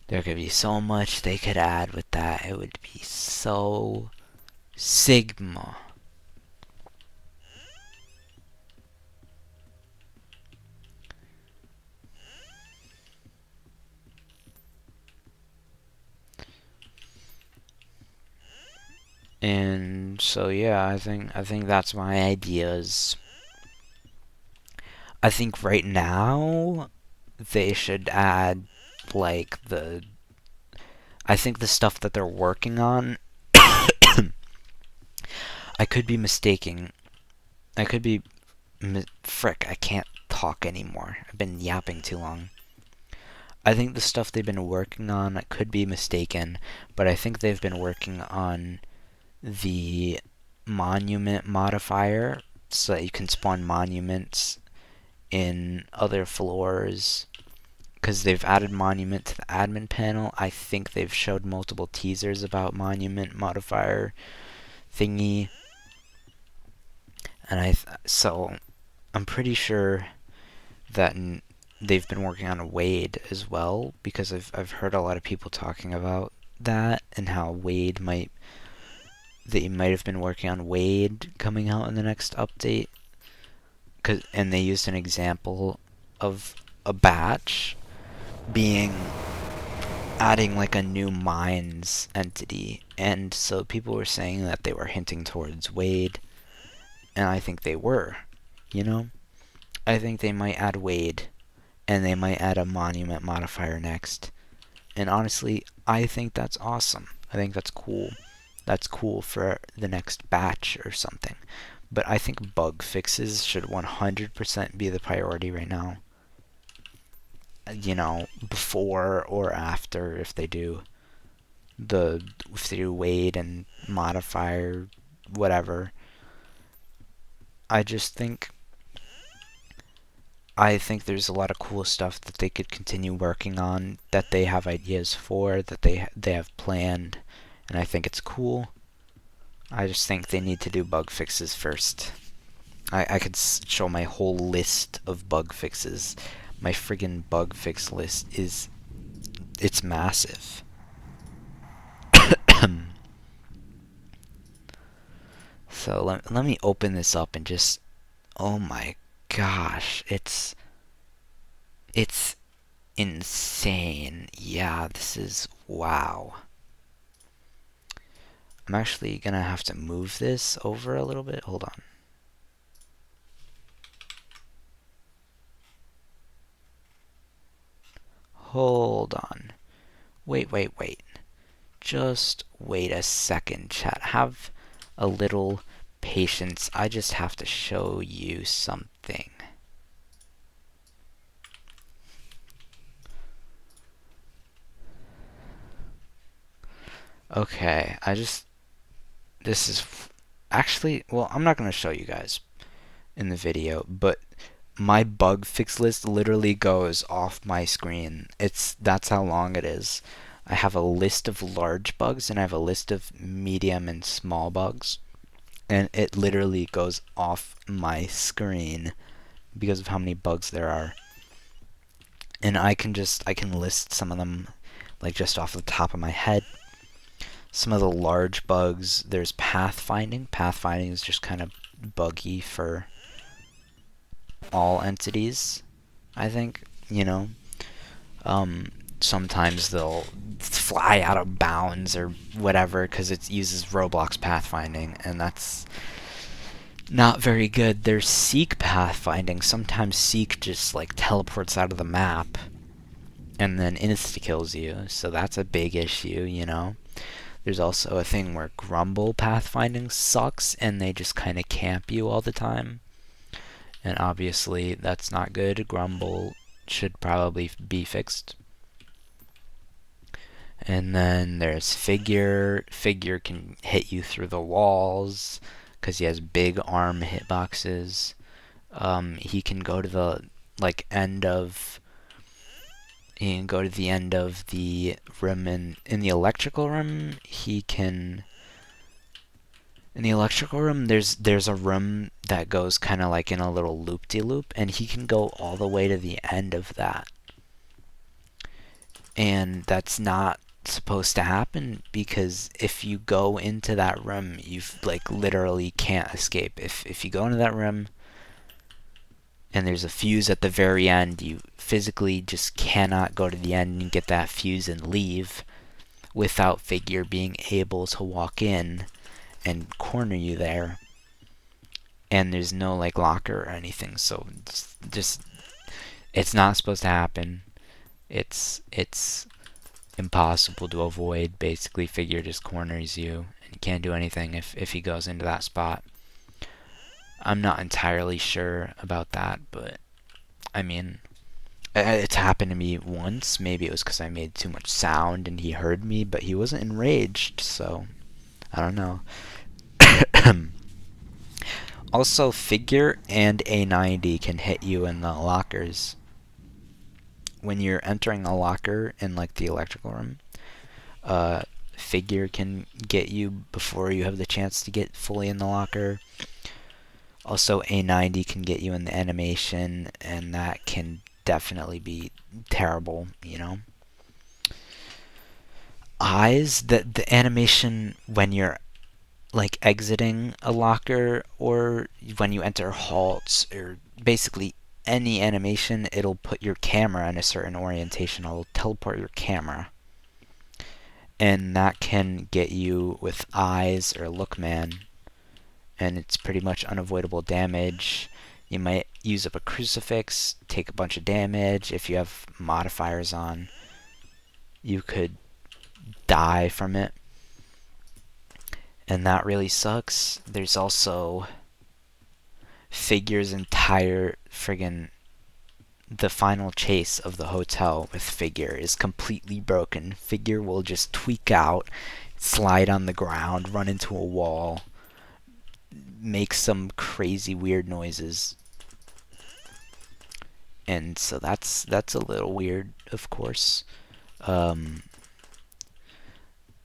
There could be so much they could add with that. It would be so Sigma. And so yeah, I think that's my ideas. I think right now they should add like I think the stuff that they're working on. I could be mistaking. I could be frick, I can't talk anymore. I've been yapping too long. I think the stuff they've been working on, I could be mistaken, but I think they've been working on the monument modifier so that you can spawn monuments in other floors, because they've added monument to the admin panel. I think they've showed multiple teasers about monument modifier thingy, and so I'm pretty sure that they've been working on Wade as well, because I've heard a lot of people talking about that and how they might have been working on Wade coming out in the next update. And they used an example of a batch being adding like a new mines entity, and so people were saying that they were hinting towards Wade, and I think they were, you know? I think they might add Wade, and they might add a monument modifier next. And honestly, I think that's awesome. I think that's cool. That's cool for the next batch or something. But I think bug fixes should 100% be the priority right now. You know, before or after, if they do Wade and modifier, whatever. I think there's a lot of cool stuff that they could continue working on, that they have ideas for, that they have planned, and I think it's cool. I just think they need to do bug fixes first. I could show my whole list of bug fixes. My friggin' bug fix list it's massive. So let me open this up and just, oh my gosh, it's insane. Yeah, this is wow. I'm actually gonna have to move this over a little bit. Hold on. Hold on. Wait. Just wait a second, chat. Have a little patience. I just have to show you something. Okay, this is actually, well, I'm not going to show you guys in the video, but my bug fix list literally goes off my screen. That's how long it is. I have a list of large bugs and I have a list of medium and small bugs, and it literally goes off my screen because of how many bugs there are. And I can list some of them like just off the top of my head. Some of the large bugs, there's pathfinding. Pathfinding is just kind of buggy for all entities, I think, you know. sometimes they'll fly out of bounds or whatever because it uses Roblox pathfinding, and that's not very good. There's Seek pathfinding. Sometimes Seek just like teleports out of the map and then insta kills you, so that's a big issue, you know. There's also a thing where Grumble pathfinding sucks and they just kind of camp you all the time. And obviously that's not good. Grumble should probably be fixed. And then there's Figure. Figure can hit you through the walls because he has big arm hitboxes. He can go to the end of. He can go to the end of the room in the electrical room. He can. In the electrical room, there's a room that goes kind of like in a little loop-de-loop, and he can go all the way to the end of that. And that's not supposed to happen because if you go into that room, you like literally can't escape. If you go into that room and there's a fuse at the very end, you physically just cannot go to the end and get that fuse and leave without Figure being able to walk in and corner you there. And there's no like locker or anything, so just it's not supposed to happen. It's impossible to avoid. Basically, Figure just corners you and you can't do anything if he goes into that spot. I'm not entirely sure about that, but I mean, it's happened to me once. Maybe it was because I made too much sound and he heard me, but he wasn't enraged, so I don't know. Also, Figure and A90 can hit you in the lockers. When you're entering a locker in like the electrical room, Figure can get you before you have the chance to get fully in the locker. Also, A90 can get you in the animation, and that can definitely be terrible, you know. Eyes, the animation when you're like exiting a locker or when you enter halts or basically any animation, it'll put your camera in a certain orientation. It'll teleport your camera. And that can get you with Eyes or Lookman. And it's pretty much unavoidable damage. You might use up a crucifix, take a bunch of damage. If you have modifiers on, you could die from it. And that really sucks. There's also Figure's entire friggin' the final chase of the hotel with Figure is completely broken. Figure will just tweak out, slide on the ground, run into a wall, make some crazy weird noises. And so that's a little weird, of course.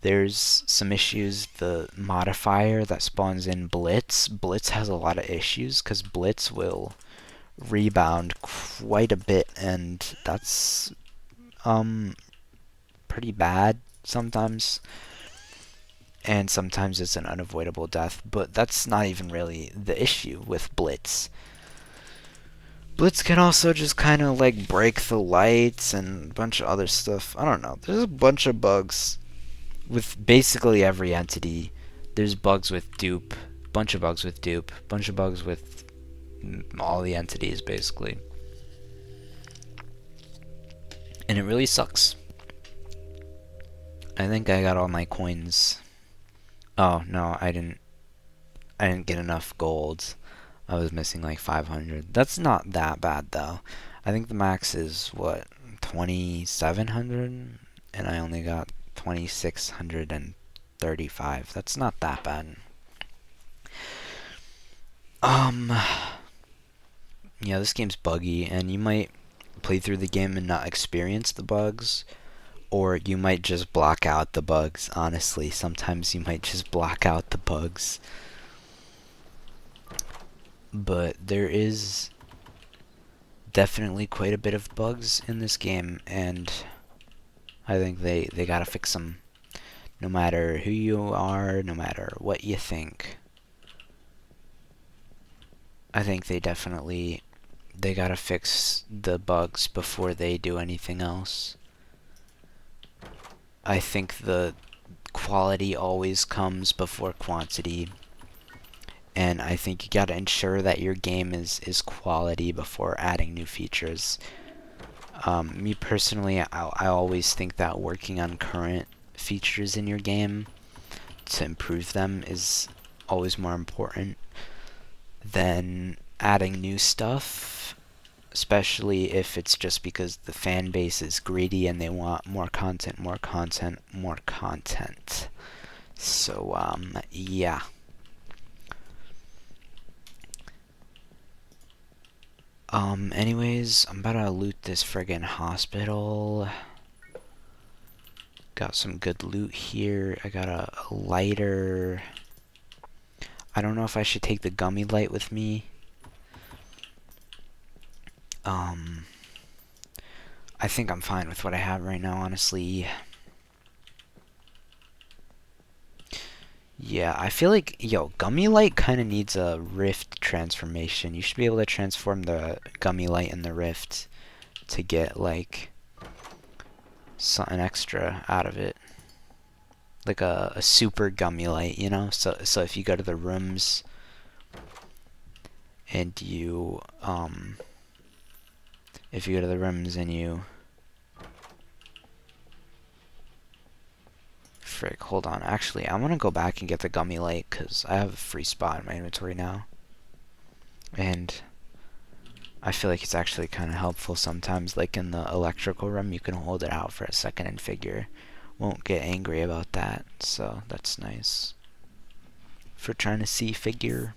There's some issues. The modifier that spawns in Blitz has a lot of issues because Blitz will rebound quite a bit, and that's pretty bad sometimes. And sometimes it's an unavoidable death, but that's not even really the issue with Blitz. Blitz can also just kind of like break the lights and a bunch of other stuff. I don't know. There's a bunch of bugs with basically every entity. There's bugs with Dupe, bunch of bugs with Dupe, bunch of bugs with all the entities basically. And it really sucks. I think I got all my coins. Oh no, I didn't get enough gold. I was missing like 500. That's not that bad though. I think the max is what, 2700, and I only got 2635. That's not that bad. Yeah, this game's buggy, and you might play through the game and not experience the bugs, or you might just block out the bugs. Honestly, sometimes you might just block out the bugs. But there is definitely quite a bit of bugs in this game, and I think they gotta fix them. No matter who you are, no matter what you think. I think they gotta fix the bugs before they do anything else. I think the quality always comes before quantity, and I think you gotta ensure that your game is quality before adding new features. Me personally, I always think that working on current features in your game to improve them is always more important than adding new stuff, especially if it's just because the fan base is greedy and they want more content, more content, more content. So, yeah. Anyways, I'm about to loot this friggin' hospital. Got some good loot here. I got a lighter. I don't know if I should take the gummy light with me. I think I'm fine with what I have right now, honestly. Yeah, I feel like, yo, Gummy Light kind of needs a Rift transformation. You should be able to transform the Gummy Light in the Rift to get, like, something extra out of it. Like a super Gummy Light, you know? So if you go to the rooms and you, if you go to the rooms and you... Frick, hold on. Actually, I want to go back and get the Gummy Light, because I have a free spot in my inventory now. And I feel like it's actually kind of helpful sometimes. Like in the electrical room, you can hold it out for a second and figure won't get angry about that. So that's nice for trying to see figure.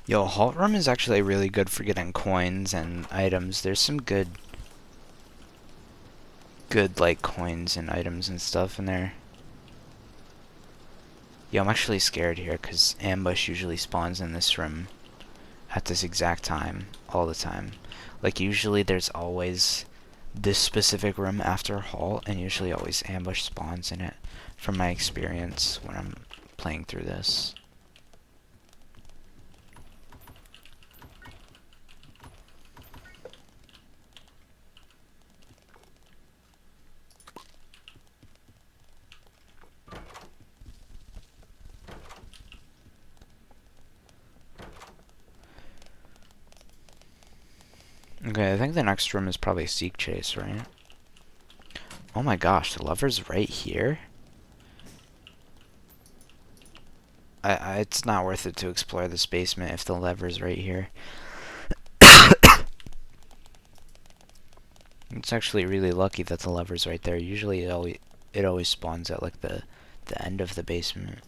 Yo, Halt Room is actually really good for getting coins and items. There's some good like coins and items and stuff in there. Yo, I'm actually scared here because ambush usually spawns in this room at this exact time, all the time. Like usually there's always this specific room after halt, and usually always ambush spawns in it, from my experience when I'm playing through this. Okay, I think the next room is probably Seek Chase, right? Oh my gosh, the lever's right here? It's not worth it to explore this basement if the lever's right here. It's actually really lucky that the lever's right there. Usually it always spawns at like the end of the basement.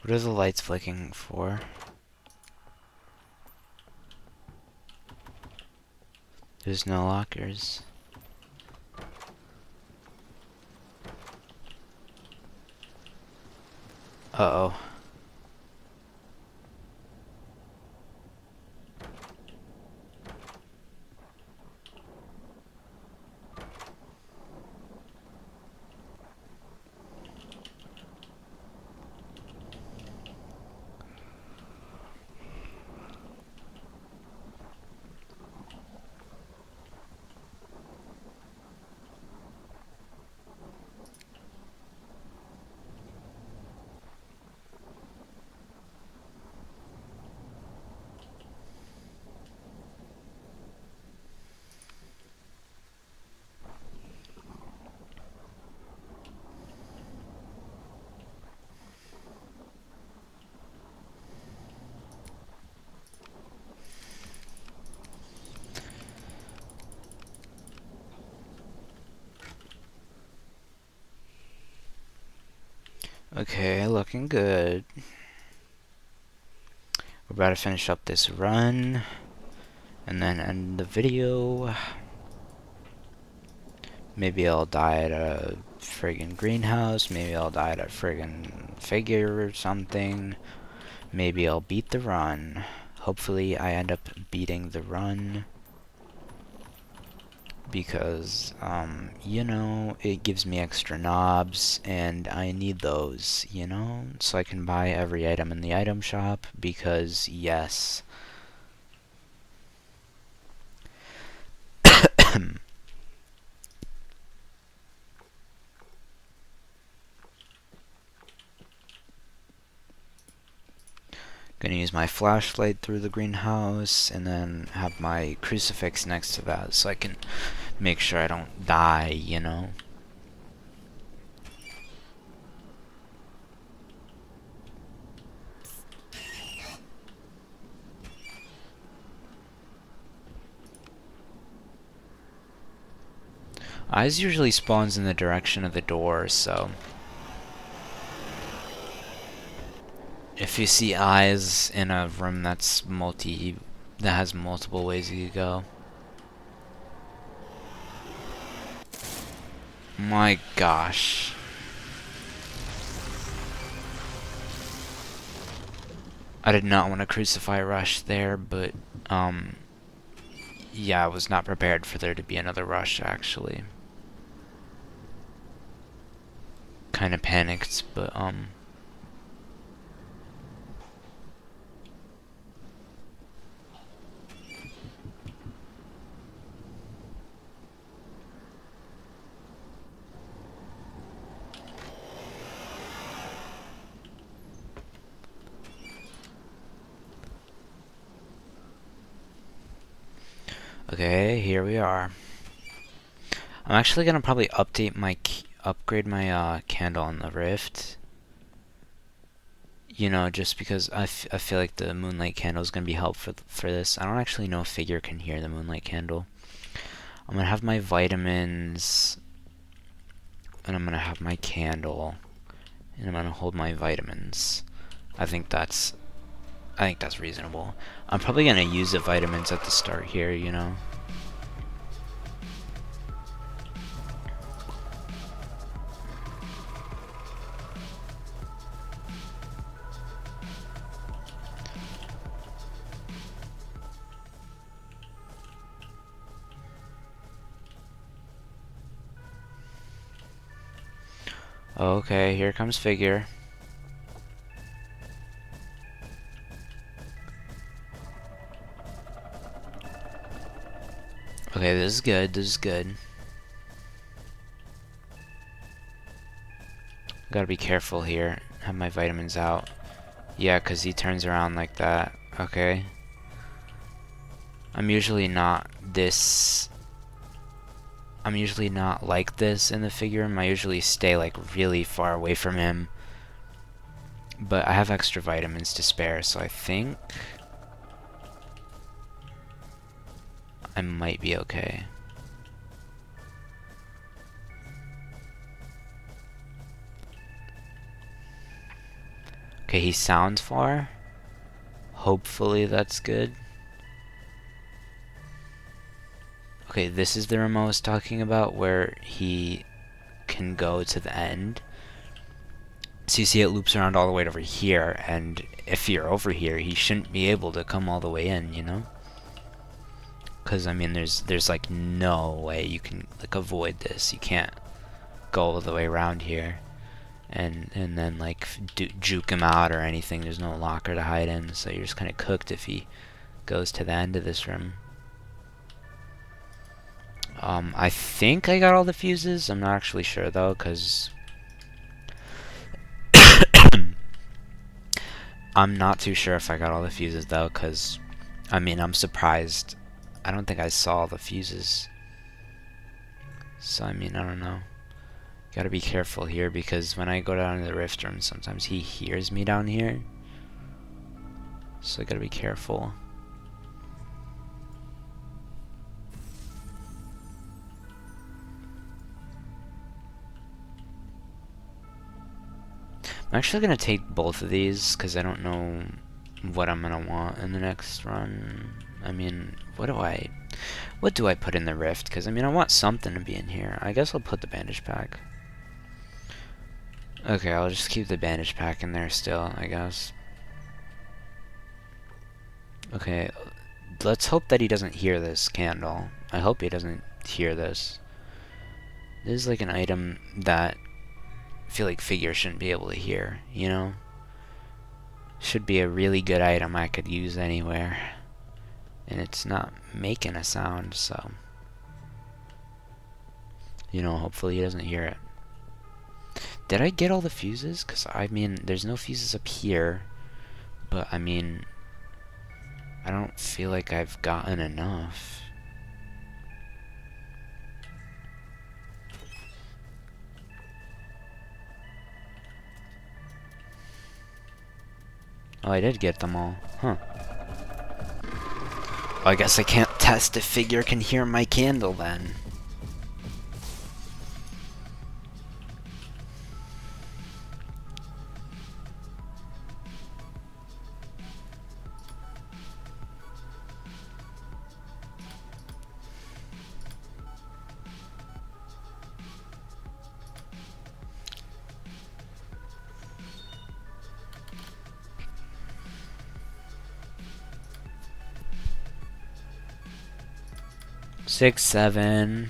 What are the lights flicking for? There's no lockers. Uh-oh. Okay, looking good. We're about to finish up this run and then end the video. Maybe I'll die at a friggin' greenhouse. Maybe I'll die at a friggin' figure or something. Maybe I'll beat the run. Hopefully I end up beating the run. Because, you know, it gives me extra knobs, and I need those, you know? So I can buy every item in the item shop, because, yes. Gonna use my flashlight through the greenhouse, and then have my crucifix next to that, so I can make sure I don't die, you know? Eyes usually spawns in the direction of the door, so if you see eyes in a room that has multiple ways you could go. My gosh. I did not want to crucify rush there, but yeah, I was not prepared for there to be another rush, actually. Kind of panicked, but okay, here we are. I'm actually gonna probably upgrade my candle on the rift. You know, just because I feel like the moonlight candle is gonna be helpful for this. I don't actually know if figure can hear the moonlight candle. I'm gonna have my vitamins, and I'm gonna have my candle, and I'm gonna hold my vitamins. I think that's reasonable. I'm probably gonna use the vitamins at the start here, you know. Okay, here comes figure. Okay, this is good, this is good. Gotta be careful here. Have my vitamins out. Yeah, because he turns around like that. Okay. I'm usually not like this in the figure. I usually stay like really far away from him. But I have extra vitamins to spare, so I think I might be okay. Okay, he sounds far. Hopefully that's good. Okay, this is the remote I was talking about where he can go to the end. So you see it loops around all the way over here, and if you're over here, he shouldn't be able to come all the way in, you know? Because, I mean, there's like no way you can like avoid this. You can't go all the way around here and then like juke him out or anything. There's no locker to hide in, so you're just kind of cooked if he goes to the end of this room. I think I got all the fuses. I'm not actually sure though, because I'm not too sure if I got all the fuses though, because I mean, I'm surprised. I don't think I saw the fuses. So I mean, I don't know. Gotta be careful here, because when I go down to the rift room, sometimes he hears me down here. So I gotta be careful. I'm actually gonna take both of these because I don't know what I'm gonna want in the next run. I mean, what do I put in the rift? Because I mean, I want something to be in here. I guess I'll put the bandage pack. Okay, I'll just keep the bandage pack in there still, I guess. Okay, let's hope that he doesn't hear this candle. I hope he doesn't hear this. This is like an item that I feel like Figure shouldn't be able to hear, you know? Should be a really good item I could use anywhere. And it's not making a sound, so... You know, hopefully he doesn't hear it. Did I get all the fuses? Because, I mean, there's no fuses up here. But, I mean... I don't feel like I've gotten enough. Oh, I did get them all. Huh. Well, I guess I can't test if Figure can hear my candle then. Six, 7.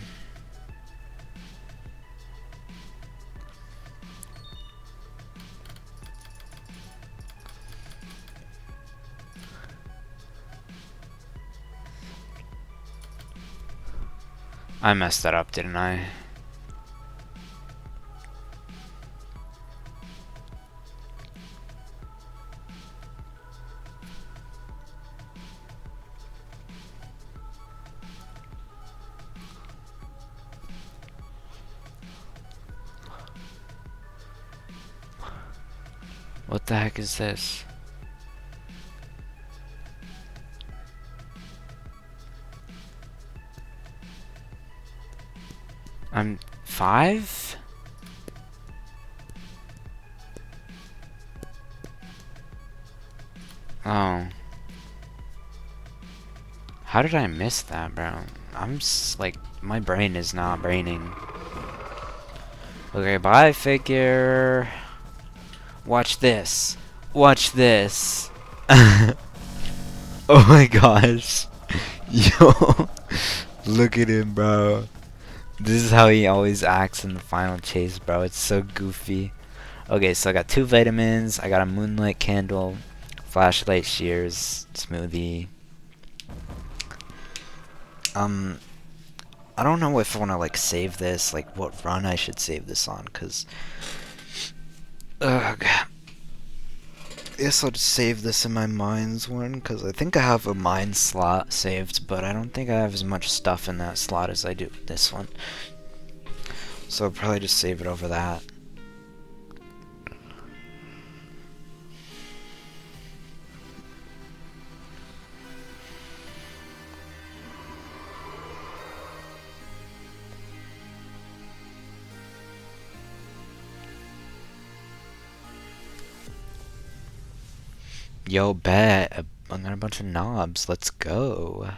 I messed that up, didn't I? What the heck is this? I'm 5? Oh. How did I miss that, bro? I'm like, my brain is not braining. Okay, bye, Figure. Watch this. Watch this. Oh my gosh. Yo. Look at him, bro. This is how he always acts in the final chase, bro. It's so goofy. Okay, so I got 2 vitamins. I got a moonlight candle, flashlight, shears, smoothie. I don't know if I want to like save this, like what run I should save this on, cause ugh. I guess I'll just save this in my mines one, cause I think I have a mine slot saved, but I don't think I have as much stuff in that slot as I do with this one. So I'll probably just save it over that. Yo, bet. I got a bunch of knobs. Let's go.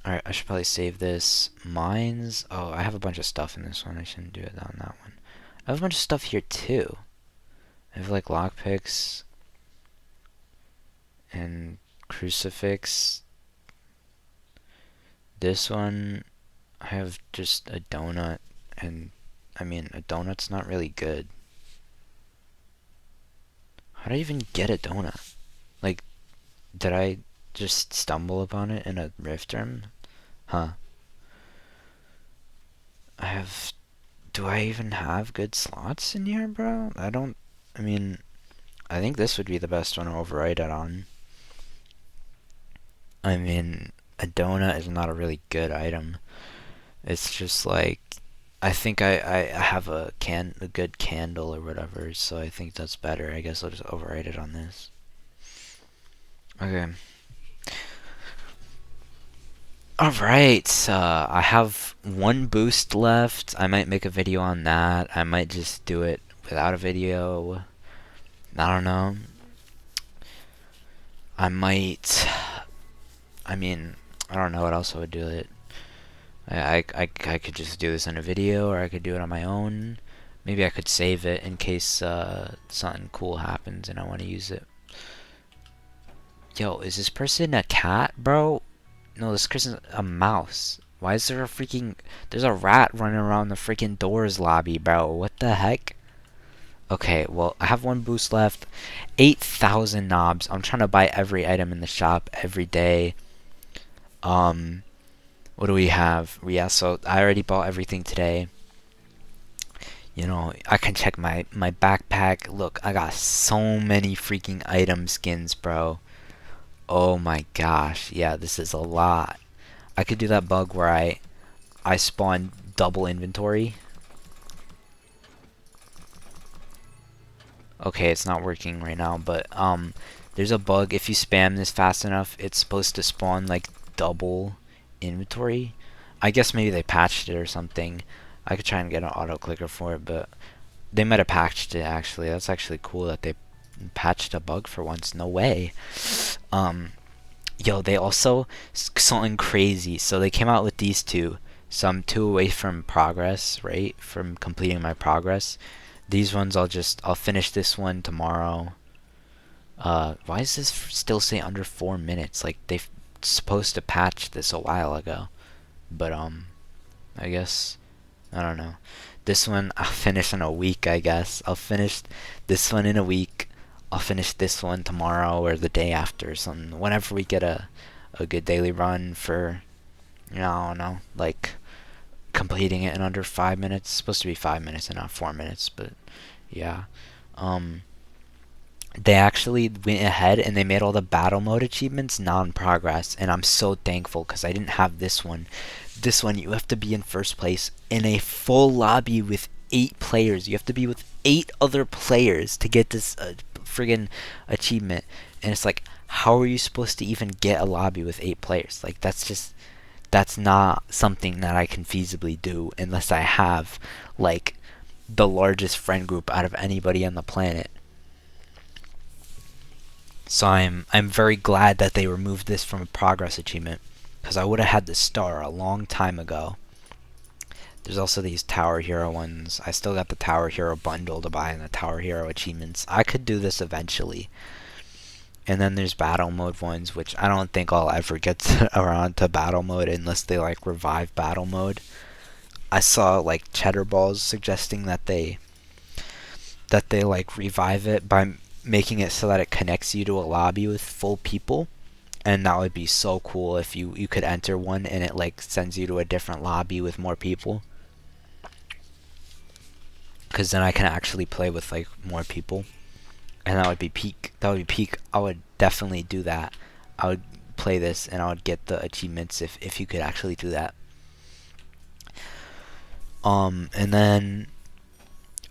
Alright, I should probably save this. Mines. Oh, I have a bunch of stuff in this one. I shouldn't do it on that one. I have a bunch of stuff here too. I have like lockpicks and crucifix. This one, I have just a donut, and I mean, a donut's not really good. How did I even get a donut? Like, did I just stumble upon it in a rift room? Huh. I have. Do I even have good slots in here, bro? I mean, I think this would be the best one to override it on. I mean, a donut is not a really good item. It's just like, I think I have a good candle or whatever, so I think that's better. I guess I'll just override it on this. Okay. Alright, I have one boost left. I might make a video on that. I might just do it without a video. I don't know. I might... I mean, I don't know what else I would do it. I could just do this in a video, or I could do it on my own. Maybe I could save it in case something cool happens and I want to use it. Yo, is this person a cat, bro? No, this person's a mouse. Why is there a freaking... There's a rat running around the freaking doors lobby, bro. What the heck? Okay, well, I have one boost left. 8,000 knobs. I'm trying to buy every item in the shop every day. What do we have? Yeah, so I already bought everything today. You know, I can check my backpack. Look, I got so many freaking item skins, bro. Oh my gosh. Yeah, this is a lot. I could do that bug where I spawn double inventory. Okay, it's not working right now, but there's a bug. If you spam this fast enough, it's supposed to spawn like double inventory. I guess maybe they patched it or something. I could try and get an auto clicker for it, but they might have patched it actually. That's actually cool that they patched a bug for once. No way. Yo, they also something crazy. So they came out with these two. So I'm 2 away from progress, right? From completing my progress. These ones I'll finish this one tomorrow. Why does this still say under 4 minutes? Like they're supposed to patch this a while ago. But I guess I don't know. This one I'll finish in a week, I guess. I'll finish this one in a week. I'll finish this one tomorrow or the day after or something. Whenever we get a good daily run for, you know, I don't know, like completing it in under 5 minutes. It's supposed to be 5 minutes and not 4 minutes, but yeah. They actually went ahead and they made all the battle mode achievements non-progress, and I'm so thankful because I didn't have this one. This one, you have to be in first place in a full lobby with 8 players. You have to be with 8 other players to get this friggin' achievement. And it's like, how are you supposed to even get a lobby with 8 players? Like, that's not something that I can feasibly do unless I have, like, the largest friend group out of anybody on the planet. So I'm very glad that they removed this from a progress achievement, because I would have had the star a long time ago. There's also these Tower Hero ones. I still got the Tower Hero bundle to buy and the Tower Hero achievements. I could do this eventually. And then there's battle mode ones, which I don't think I'll ever get around to battle mode unless they like revive battle mode. I saw like Cheddar Balls suggesting that they like revive it by making it so that it connects you to a lobby with full people, and that would be so cool if you could enter one and it like sends you to a different lobby with more people, because then I can actually play with like more people, and that would be peak. I would definitely do that. I would play this and I would get the achievements if you could actually do that. And then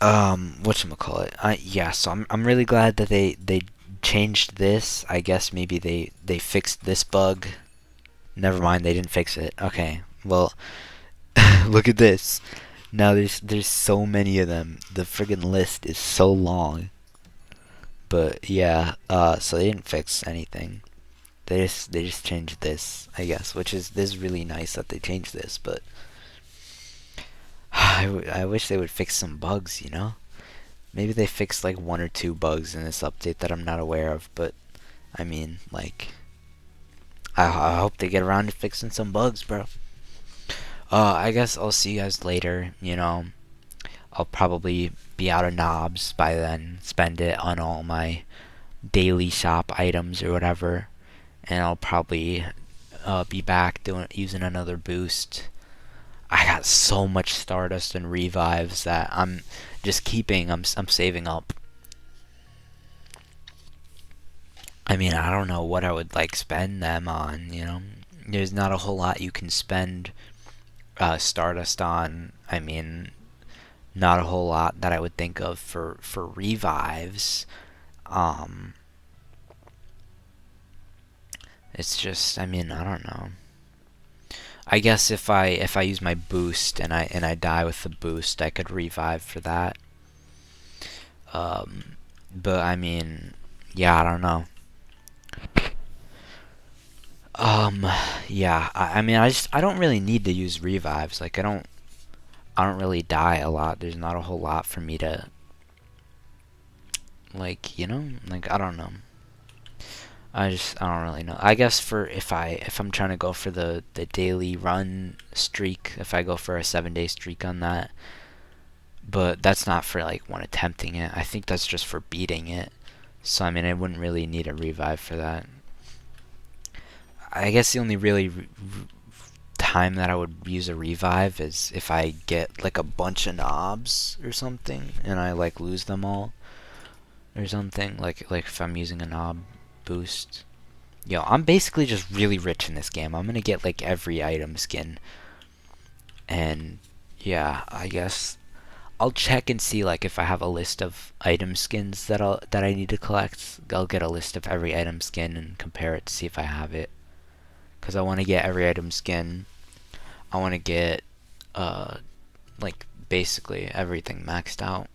whatchamacallit, yeah, so I'm really glad that they changed this. I guess maybe they fixed this bug. Never mind, they didn't fix it. Okay, well, look at this. Now there's so many of them. The friggin' list is so long. But yeah, so they didn't fix anything. They just changed this, I guess, which is this is really nice that they changed this. But I wish they would fix some bugs, you know. Maybe they fixed like one or two bugs in this update that I'm not aware of. But I mean, like, I hope they get around to fixing some bugs, bro. I guess I'll see you guys later. You know, I'll probably be out of knobs by then. Spend it on all my daily shop items or whatever, and I'll probably be back using another boost. I got so much Stardust and revives that I'm just keeping. I'm saving up. I mean, I don't know what I would like spend them on. You know, there's not a whole lot you can spend Stardust on. I mean, not a whole lot that I would think of for revives. Um, it's just, I mean, I don't know. I guess if I use my boost and I die with the boost, I could revive for that. But I mean, yeah, I don't know. Yeah, I mean, I don't really need to use revives. Like, I don't really die a lot. There's not a whole lot for me to, like, you know, like, I don't know. I don't really know. I guess for if I'm trying to go for the daily run streak, if I go for a 7-day streak on that, but that's not for like one attempting it. I think that's just for beating it. So I mean, I wouldn't really need a revive for that. I guess the only really time that I would use a revive is if I get like a bunch of knobs or something and I like lose them all or something, like if I'm using a knob boost. Yo, I'm basically just really rich in this game. I'm gonna get like every item skin, and yeah, I guess I'll check and see like if I have a list of item skins that I need to collect. I'll get a list of every item skin and compare it to see if I have it, because I want to get every item skin. I want to get like basically everything maxed out,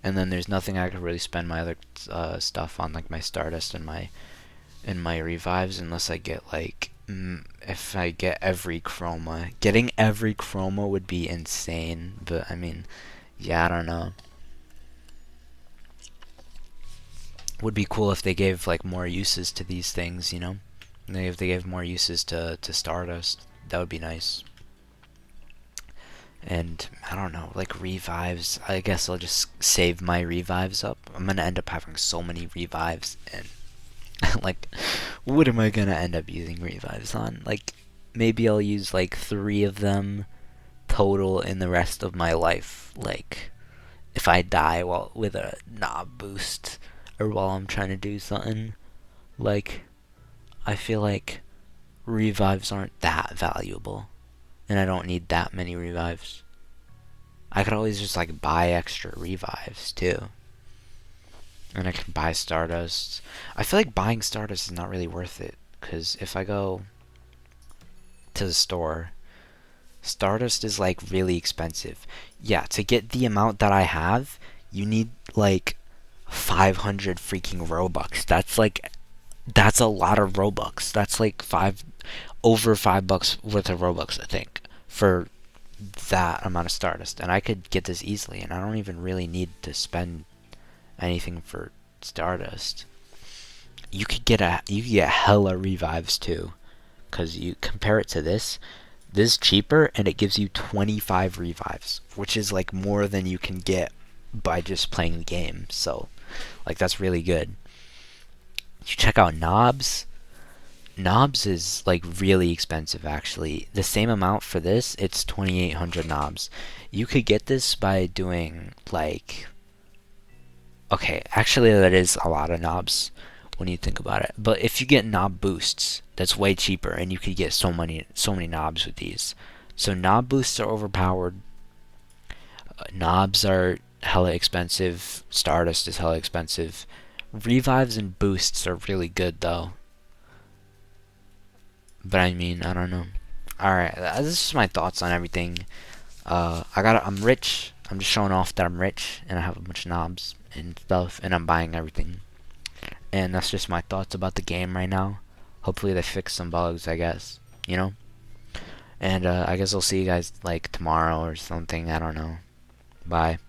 and then there's nothing I could really spend my other stuff on, like my Stardust and my revives, unless I get like if I get every chroma. Getting every chroma would be insane, but I mean, yeah, I don't know. Would be cool if they gave like more uses to these things, you know? If they gave more uses to Stardust, that would be nice. And I don't know, like revives. I guess I'll just save my revives up. I'm gonna end up having so many revives, and like, what am I gonna end up using revives on? Like, maybe I'll use like 3 of them total in the rest of my life. Like, if I die while with a knob boost or while I'm trying to do something, like, I feel like revives aren't that valuable, and I don't need that many revives. I could always just like buy extra revives too. And I can buy Stardust. I feel like buying Stardust is not really worth it, because if I go to the store, Stardust is like really expensive. Yeah, to get the amount that I have, you need like 500 freaking Robux. That's a lot of Robux. That's like over $5 worth of Robux, I think, for that amount of Stardust. And I could get this easily, and I don't even really need to spend anything for Stardust. You could get hella revives too, because you compare it to this. This is cheaper, and it gives you 25 revives, which is like more than you can get by just playing the game. So, like, that's really good. You check out Knobs. Knobs is like really expensive, actually. The same amount for this, it's 2,800 knobs. You could get this by doing like, okay, actually that is a lot of knobs when you think about it. But if you get knob boosts, that's way cheaper, and you could get so many knobs with these. So knob boosts are overpowered. Knobs are hella expensive. Stardust is hella expensive. Revives and boosts are really good though. But I mean, I don't know. Alright, this is my thoughts on everything. I'm rich. I'm just showing off that I'm rich, and I have a bunch of knobs and stuff, and I'm buying everything. And that's just my thoughts about the game right now. Hopefully they fix some bugs, I guess. You know? And I guess I'll see you guys like tomorrow or something. I don't know. Bye.